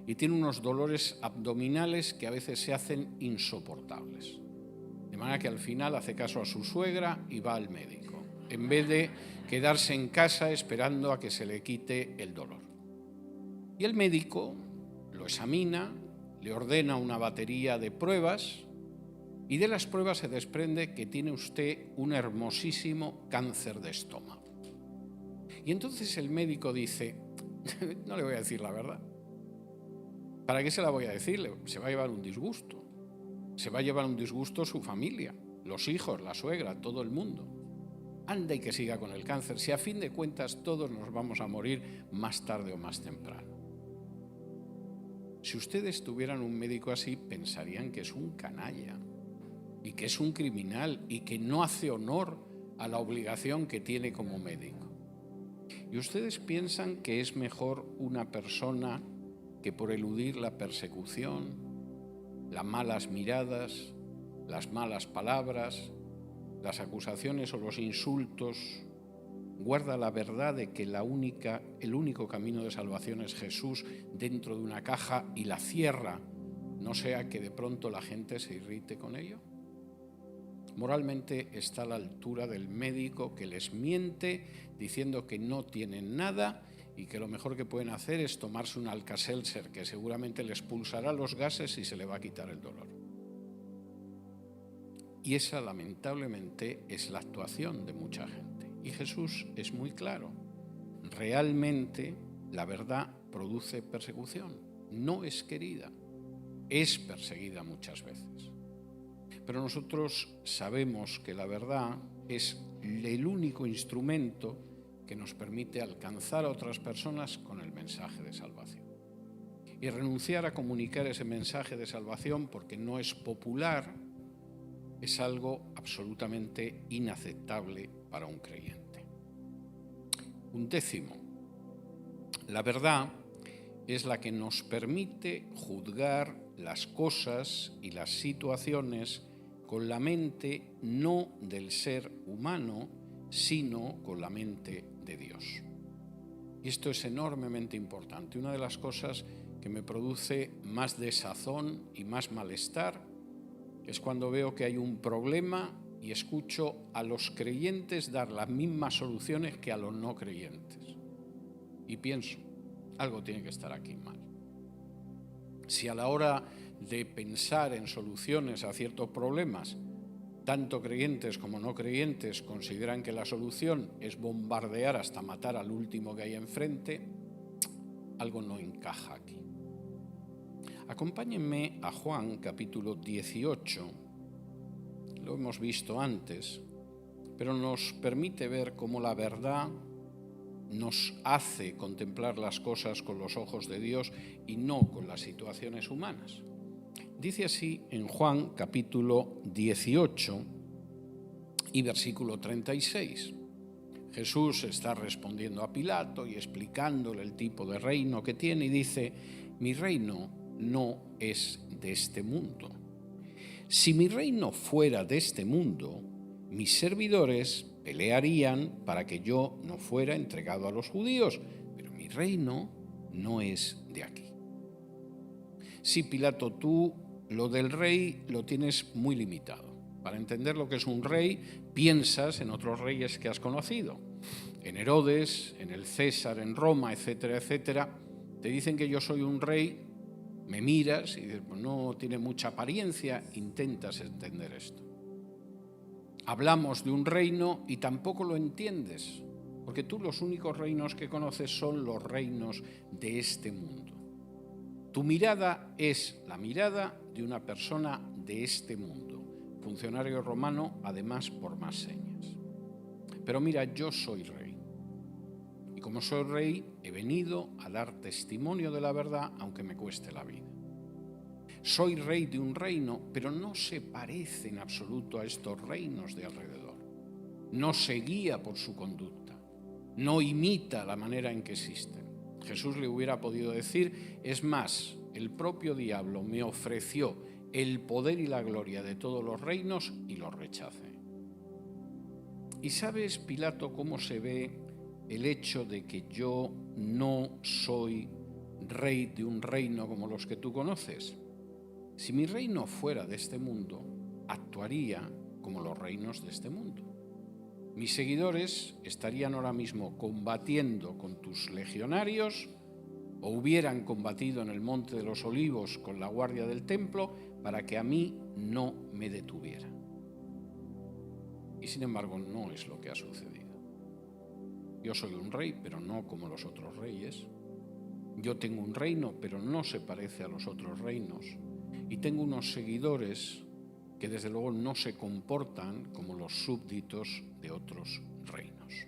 y tiene unos dolores abdominales que a veces se hacen insoportables. De manera que al final hace caso a su suegra y va al médico, en vez de quedarse en casa esperando a que se le quite el dolor. Y el médico lo examina, le ordena una batería de pruebas y de las pruebas se desprende que tiene usted un hermosísimo cáncer de estómago. Y entonces el médico dice, no le voy a decir la verdad. ¿Para qué se la voy a decir? Se va a llevar un disgusto. Se va a llevar un disgusto su familia, los hijos, la suegra, todo el mundo. Anda y que siga con el cáncer, si a fin de cuentas todos nos vamos a morir más tarde o más temprano. Si ustedes tuvieran un médico así, pensarían que es un canalla y que es un criminal y que no hace honor a la obligación que tiene como médico. Y ustedes piensan que es mejor una persona que por eludir la persecución, las malas miradas, las malas palabras, las acusaciones o los insultos, guarda la verdad de que el único camino de salvación es Jesús dentro de una caja y la cierra, no sea que de pronto la gente se irrite con ello? Moralmente está a la altura del médico que les miente diciendo que no tienen nada y que lo mejor que pueden hacer es tomarse un Alka-Seltzer que seguramente les expulsará los gases y se le va a quitar el dolor. Y esa, lamentablemente, es la actuación de mucha gente. Y Jesús es muy claro. Realmente la verdad produce persecución. No es querida, es perseguida muchas veces. Pero nosotros sabemos que la verdad es el único instrumento que nos permite alcanzar a otras personas con el mensaje de salvación. Y renunciar a comunicar ese mensaje de salvación porque no es popular es algo absolutamente inaceptable para un creyente. 11. La verdad es la que nos permite juzgar las cosas y las situaciones con la mente no del ser humano, sino con la mente de Dios. Y esto es enormemente importante. Una de las cosas que me produce más desazón y más malestar es cuando veo que hay un problema y escucho a los creyentes dar las mismas soluciones que a los no creyentes. Y pienso, algo tiene que estar aquí mal. Si a la hora de pensar en soluciones a ciertos problemas, tanto creyentes como no creyentes consideran que la solución es bombardear hasta matar al último que hay enfrente, algo no encaja aquí. Acompáñenme a Juan capítulo 18, lo hemos visto antes, pero nos permite ver cómo la verdad nos hace contemplar las cosas con los ojos de Dios y no con las situaciones humanas. Dice así en Juan capítulo 18 y versículo 36. Jesús está respondiendo a Pilato y explicándole el tipo de reino que tiene y dice: mi reino no es de este mundo. Si mi reino fuera de este mundo, mis servidores pelearían para que yo no fuera entregado a los judíos, pero mi reino no es de aquí. Sí, Pilato, tú lo del rey lo tienes muy limitado. Para entender lo que es un rey, piensas en otros reyes que has conocido. En Herodes, en el César, en Roma, etcétera, etcétera. Te dicen que yo soy un rey, me miras y dices, pues no tiene mucha apariencia, intentas entender esto. Hablamos de un reino y tampoco lo entiendes, porque tú los únicos reinos que conoces son los reinos de este mundo. Tu mirada es la mirada de una persona de este mundo, funcionario romano, además por más señas. Pero mira, yo soy rey. Y como soy rey, he venido a dar testimonio de la verdad, aunque me cueste la vida. Soy rey de un reino, pero no se parece en absoluto a estos reinos de alrededor. No se guía por su conducta, no imita la manera en que existen. Jesús le hubiera podido decir, es más, el propio diablo me ofreció el poder y la gloria de todos los reinos y los rechacé. ¿Y sabes, Pilato, cómo se ve el hecho de que yo no soy rey de un reino como los que tú conoces? Si mi reino fuera de este mundo, actuaría como los reinos de este mundo. Mis seguidores estarían ahora mismo combatiendo con tus legionarios o hubieran combatido en el Monte de los Olivos con la guardia del templo para que a mí no me detuviera. Y sin embargo no es lo que ha sucedido. Yo soy un rey, pero no como los otros reyes. Yo tengo un reino, pero no se parece a los otros reinos. Y tengo unos seguidores que desde luego no se comportan como los súbditos de otros reinos.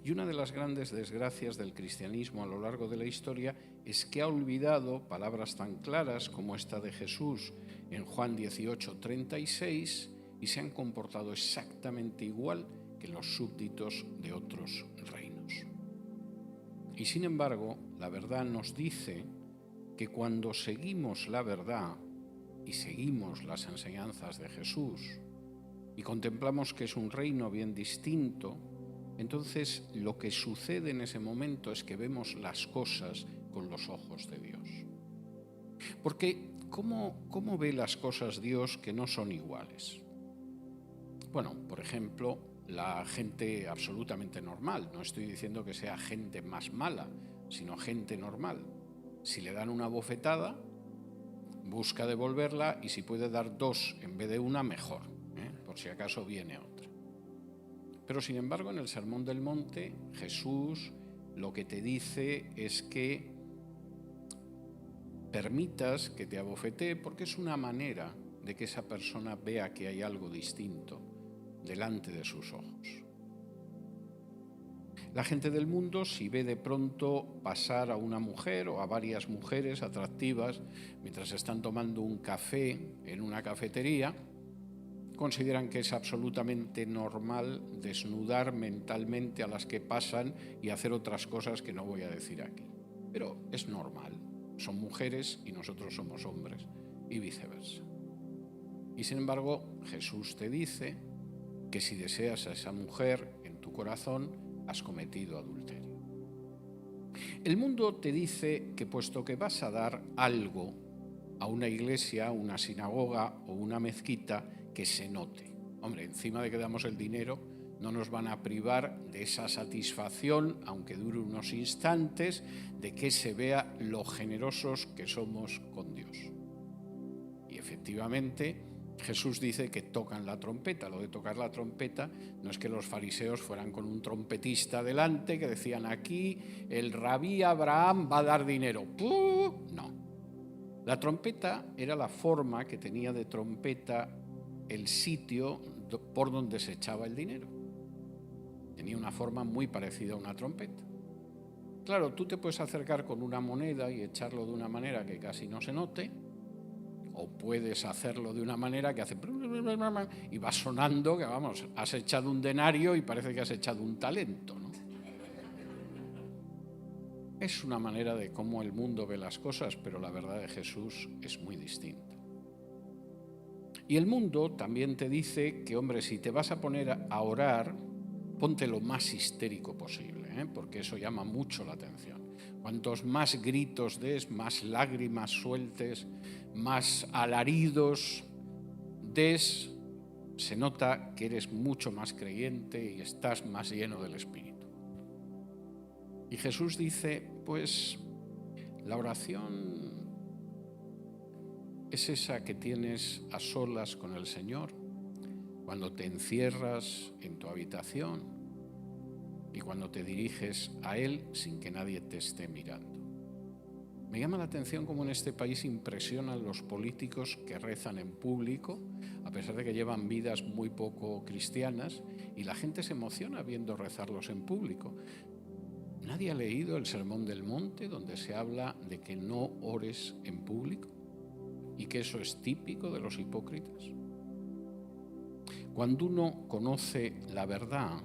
Y una de las grandes desgracias del cristianismo a lo largo de la historia es que ha olvidado palabras tan claras como esta de Jesús en Juan 18:36 y se han comportado exactamente igual que los súbditos de otros reinos. Y sin embargo, la verdad nos dice que cuando seguimos la verdad y seguimos las enseñanzas de Jesús y contemplamos que es un reino bien distinto, entonces lo que sucede en ese momento es que vemos las cosas con los ojos de Dios. Porque ¿cómo ve las cosas Dios que no son iguales? Bueno, por ejemplo, la gente absolutamente normal. No estoy diciendo que sea gente más mala, sino gente normal. Si le dan una bofetada, busca devolverla y si puede dar dos en vez de una, mejor, por si acaso viene otra. Pero sin embargo, en el Sermón del Monte, Jesús lo que te dice es que permitas que te abofetee porque es una manera de que esa persona vea que hay algo distinto delante de sus ojos. La gente del mundo, si ve de pronto pasar a una mujer o a varias mujeres atractivas mientras están tomando un café en una cafetería, consideran que es absolutamente normal desnudar mentalmente a las que pasan y hacer otras cosas que no voy a decir aquí. Pero es normal, son mujeres y nosotros somos hombres y viceversa. Y sin embargo, Jesús te dice que si deseas a esa mujer en tu corazón, has cometido adulterio. El mundo te dice que puesto que vas a dar algo a una iglesia, una sinagoga o una mezquita, que se note. Hombre, encima de que damos el dinero, no nos van a privar de esa satisfacción, aunque dure unos instantes, de que se vea lo generosos que somos con Dios. Y efectivamente, Jesús dice que tocan la trompeta. Lo de tocar la trompeta no es que los fariseos fueran con un trompetista delante que decían aquí el rabí Abraham va a dar dinero. ¡Puh! No. La trompeta era la forma que tenía de trompeta el sitio por donde se echaba el dinero. Tenía una forma muy parecida a una trompeta. Claro, tú te puedes acercar con una moneda y echarlo de una manera que casi no se note, o puedes hacerlo de una manera que hace y va sonando, que vamos, has echado un denario y parece que has echado un talento, ¿no? Es una manera de cómo el mundo ve las cosas, pero la verdad de Jesús es muy distinta. Y el mundo también te dice que, hombre, si te vas a poner a orar, ponte lo más histérico posible, porque eso llama mucho la atención. Cuantos más gritos des, más lágrimas sueltes, más alaridos des, se nota que eres mucho más creyente y estás más lleno del Espíritu. Y Jesús dice, pues, la oración es esa que tienes a solas con el Señor, cuando te encierras en tu habitación y cuando te diriges a Él sin que nadie te esté mirando. Me llama la atención cómo en este país impresionan los políticos que rezan en público, a pesar de que llevan vidas muy poco cristianas, y la gente se emociona viendo rezarlos en público. ¿Nadie ha leído el Sermón del Monte, donde se habla de que no ores en público y que eso es típico de los hipócritas? Cuando uno conoce la verdad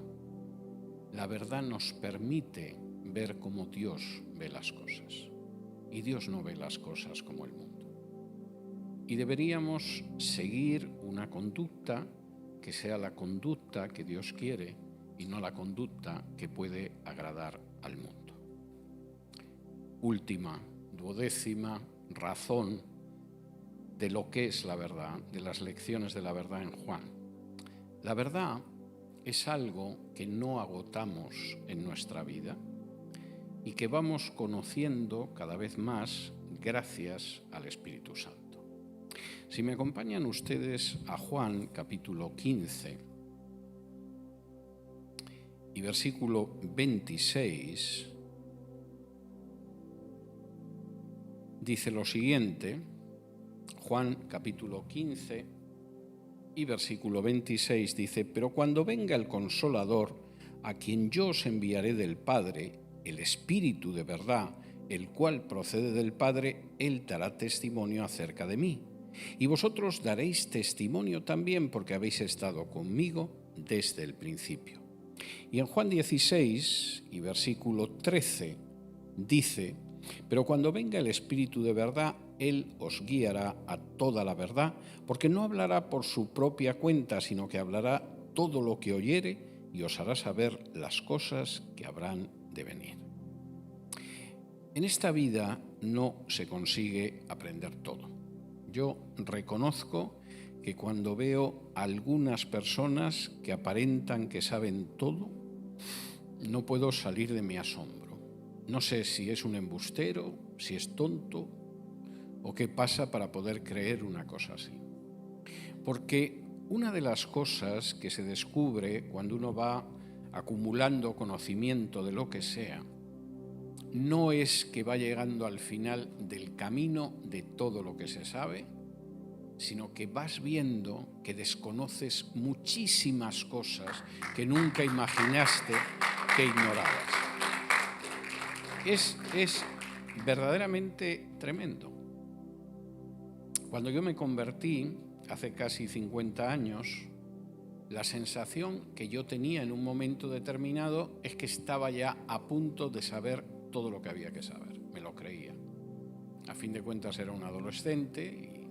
nos permite ver cómo Dios ve las cosas. Y Dios no ve las cosas como el mundo. Y deberíamos seguir una conducta que sea la conducta que Dios quiere y no la conducta que puede agradar al mundo. Última, 12ª razón de lo que es la verdad, de las lecciones de la verdad en Juan. La verdad es algo que no agotamos en nuestra vida y que vamos conociendo cada vez más gracias al Espíritu Santo. Si me acompañan ustedes a Juan capítulo 15 y versículo 26, dice lo siguiente, Juan capítulo 15 y versículo 26 dice: pero cuando venga el Consolador, a quien yo os enviaré del Padre, el Espíritu de verdad, el cual procede del Padre, Él dará testimonio acerca de mí. Y vosotros daréis testimonio también, porque habéis estado conmigo desde el principio. Y en Juan 16 y versículo 13 dice: pero cuando venga el Espíritu de verdad, Él os guiará a toda la verdad, porque no hablará por su propia cuenta, sino que hablará todo lo que oyere y os hará saber las cosas que habrán de venir. En esta vida no se consigue aprender todo. Yo reconozco que cuando veo a algunas personas que aparentan que saben todo, no puedo salir de mi asombro. No sé si es un embustero, si es tonto o qué pasa para poder creer una cosa así. Porque una de las cosas que se descubre cuando uno va acumulando conocimiento de lo que sea, no es que va llegando al final del camino de todo lo que se sabe, sino que vas viendo que desconoces muchísimas cosas que nunca imaginaste que ignorabas. Es verdaderamente tremendo. Cuando yo me convertí, hace casi 50 años, la sensación que yo tenía en un momento determinado es que estaba ya a punto de saber todo lo que había que saber. Me lo creía. A fin de cuentas era un adolescente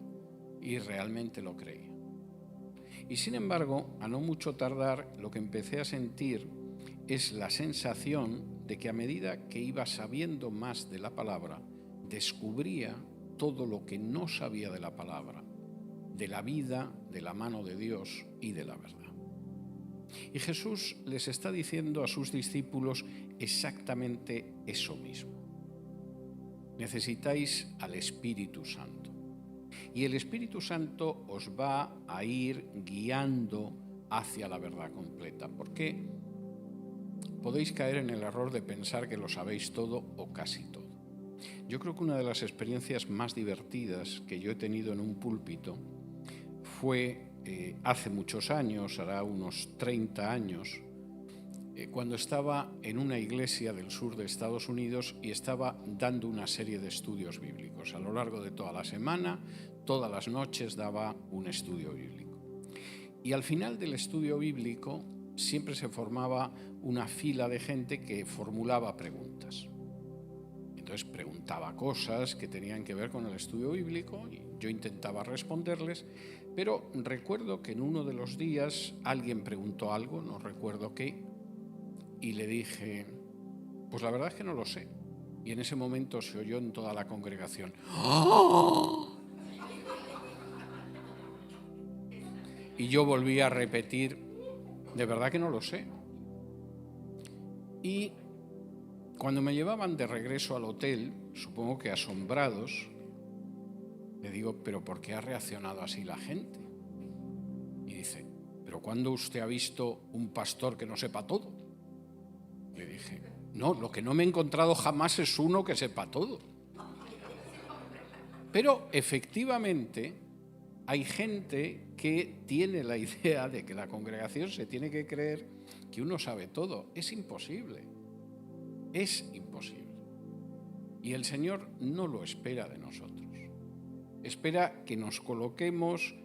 y realmente lo creía. Y sin embargo, a no mucho tardar, lo que empecé a sentir es la sensación de que a medida que iba sabiendo más de la palabra, descubría todo lo que no sabía de la palabra, de la vida, de la mano de Dios y de la verdad. Y Jesús les está diciendo a sus discípulos exactamente eso mismo. Necesitáis al Espíritu Santo. Y el Espíritu Santo os va a ir guiando hacia la verdad completa. Porque podéis caer en el error de pensar que lo sabéis todo o casi todo. Yo creo que una de las experiencias más divertidas que yo he tenido en un púlpito fue hace muchos años, hará unos 30 años, cuando estaba en una iglesia del sur de Estados Unidos y estaba dando una serie de estudios bíblicos. A lo largo de toda la semana, todas las noches daba un estudio bíblico. Y al final del estudio bíblico siempre se formaba una fila de gente que formulaba preguntas. Entonces preguntaba cosas que tenían que ver con el estudio bíblico y yo intentaba responderles, pero recuerdo que en uno de los días alguien preguntó algo, no recuerdo qué, y le dije, pues la verdad es que no lo sé. Y en ese momento se oyó en toda la congregación, ¡oh! Y yo volví a repetir, de verdad que no lo sé. Y cuando me llevaban de regreso al hotel, supongo que asombrados, le digo, ¿pero por qué ha reaccionado así la gente? Y dice, ¿pero cuándo usted ha visto un pastor que no sepa todo? Le dije, no, lo que no me he encontrado jamás es uno que sepa todo. Pero efectivamente hay gente que tiene la idea de que la congregación se tiene que creer que uno sabe todo. Es imposible. Es imposible. Y el Señor no lo espera de nosotros. Espera que nos coloquemos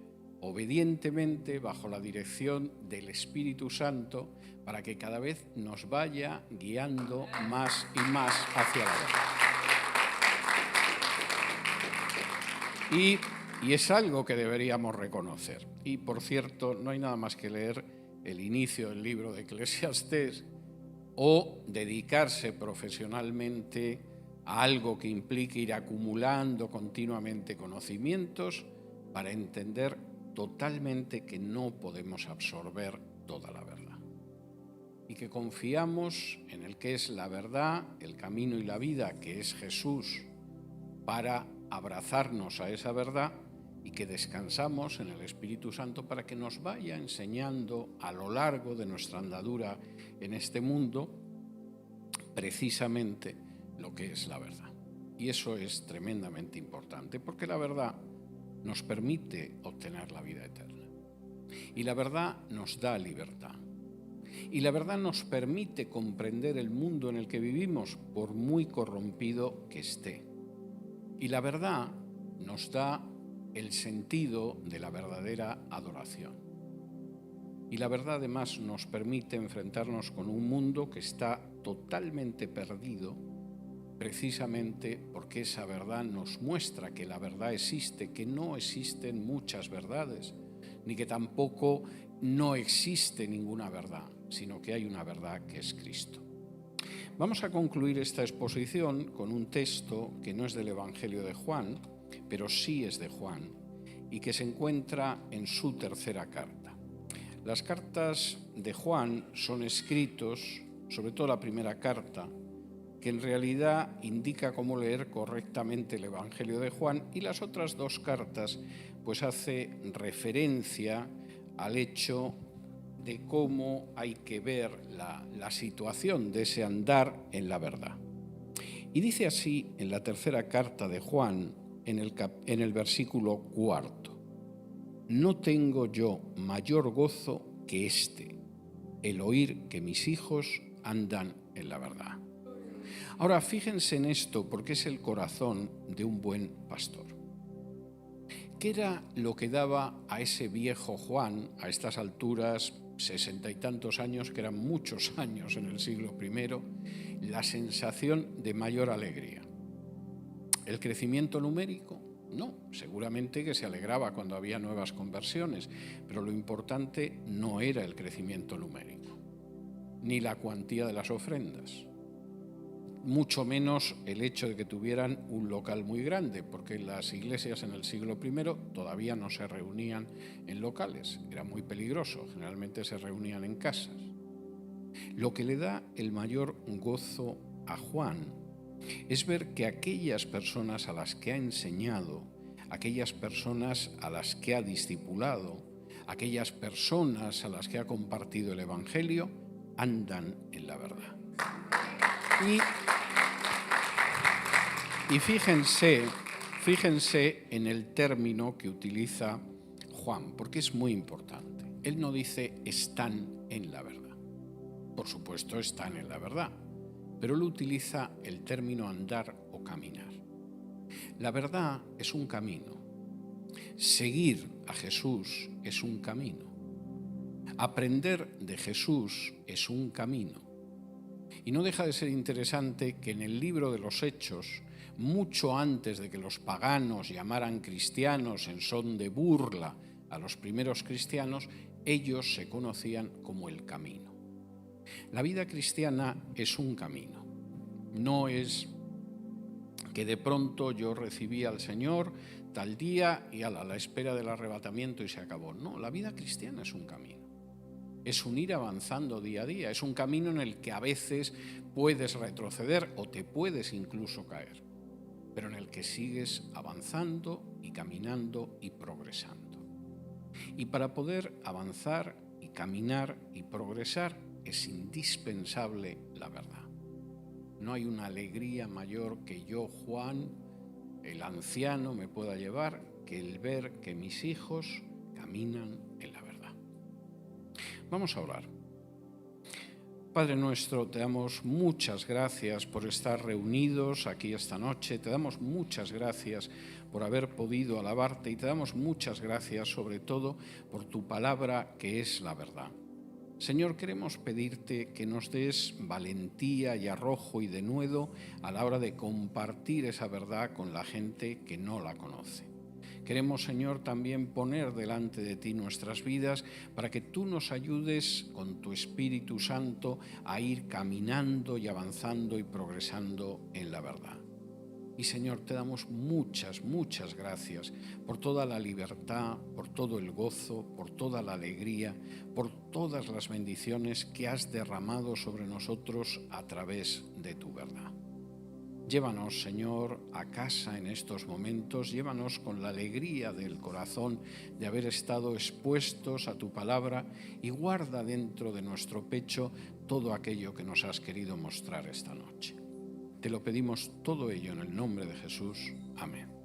obedientemente bajo la dirección del Espíritu Santo para que cada vez nos vaya guiando más y más hacia la verdad. Y es algo que deberíamos reconocer. Y por cierto, no hay nada más que leer el inicio del libro de Eclesiastés o dedicarse profesionalmente a algo que implique ir acumulando continuamente conocimientos para entender totalmente que no podemos absorber toda la verdad y que confiamos en el que es la verdad, el camino y la vida, que es Jesús, para abrazarnos a esa verdad y que descansamos en el Espíritu Santo para que nos vaya enseñando a lo largo de nuestra andadura en este mundo precisamente lo que es la verdad. Y eso es tremendamente importante porque la verdad nos permite obtener la vida eterna. Y la verdad nos da libertad. Y la verdad nos permite comprender el mundo en el que vivimos, por muy corrompido que esté. Y la verdad nos da el sentido de la verdadera adoración. Y la verdad además nos permite enfrentarnos con un mundo que está totalmente perdido, precisamente porque esa verdad nos muestra que la verdad existe, que no existen muchas verdades, ni que tampoco no existe ninguna verdad, sino que hay una verdad que es Cristo. Vamos a concluir esta exposición con un texto que no es del Evangelio de Juan, pero sí es de Juan, y que se encuentra en su tercera carta. Las cartas de Juan son escritos, sobre todo la primera carta, que en realidad indica cómo leer correctamente el Evangelio de Juan, y las otras dos cartas pues hace referencia al hecho de cómo hay que ver la situación de ese andar en la verdad. Y dice así en la tercera carta de Juan, en el versículo 4, no tengo yo mayor gozo que este, el oír que mis hijos andan en la verdad. Ahora, fíjense en esto porque es el corazón de un buen pastor. ¿Qué era lo que daba a ese viejo Juan, a estas alturas, 60 y tantos años, que eran muchos años en el siglo I, la sensación de mayor alegría? ¿El crecimiento numérico? No, seguramente que se alegraba cuando había nuevas conversiones, pero lo importante no era el crecimiento numérico, ni la cuantía de las ofrendas, mucho menos el hecho de que tuvieran un local muy grande, porque las iglesias en el siglo I todavía no se reunían en locales, era muy peligroso, generalmente se reunían en casas. Lo que le da el mayor gozo a Juan es ver que aquellas personas a las que ha enseñado, aquellas personas a las que ha discipulado, aquellas personas a las que ha compartido el Evangelio, andan en la verdad. Y fíjense en el término que utiliza Juan, porque es muy importante. Él no dice están en la verdad. por supuesto, están en la verdad, pero él utiliza el término andar o caminar. La verdad es un camino. Seguir a Jesús es un camino. Aprender de Jesús es un camino. Y no deja de ser interesante que en el libro de los Hechos, mucho antes de que los paganos llamaran cristianos en son de burla a los primeros cristianos, ellos se conocían como el camino. La vida cristiana es un camino. No es que de pronto yo recibí al Señor tal día y a la espera del arrebatamiento y se acabó. No, la vida cristiana es un camino. Es un ir avanzando día a día. Es un camino en el que a veces puedes retroceder o te puedes incluso caer, pero en el que sigues avanzando y caminando y progresando. Y para poder avanzar y caminar y progresar es indispensable la verdad. No hay una alegría mayor que yo, Juan, el anciano, me pueda llevar que el ver que mis hijos caminan en la verdad. Vamos a orar. Padre nuestro, te damos muchas gracias por estar reunidos aquí esta noche, te damos muchas gracias por haber podido alabarte y te damos muchas gracias sobre todo por tu palabra que es la verdad. Señor, queremos pedirte que nos des valentía y arrojo y denuedo a la hora de compartir esa verdad con la gente que no la conoce. Queremos, Señor, también poner delante de ti nuestras vidas para que tú nos ayudes con tu Espíritu Santo a ir caminando y avanzando y progresando en la verdad. Y Señor, te damos muchas, muchas gracias por toda la libertad, por todo el gozo, por toda la alegría, por todas las bendiciones que has derramado sobre nosotros a través de tu verdad. Llévanos, Señor, a casa en estos momentos, llévanos con la alegría del corazón de haber estado expuestos a tu palabra y guarda dentro de nuestro pecho todo aquello que nos has querido mostrar esta noche. Te lo pedimos todo ello en el nombre de Jesús. Amén.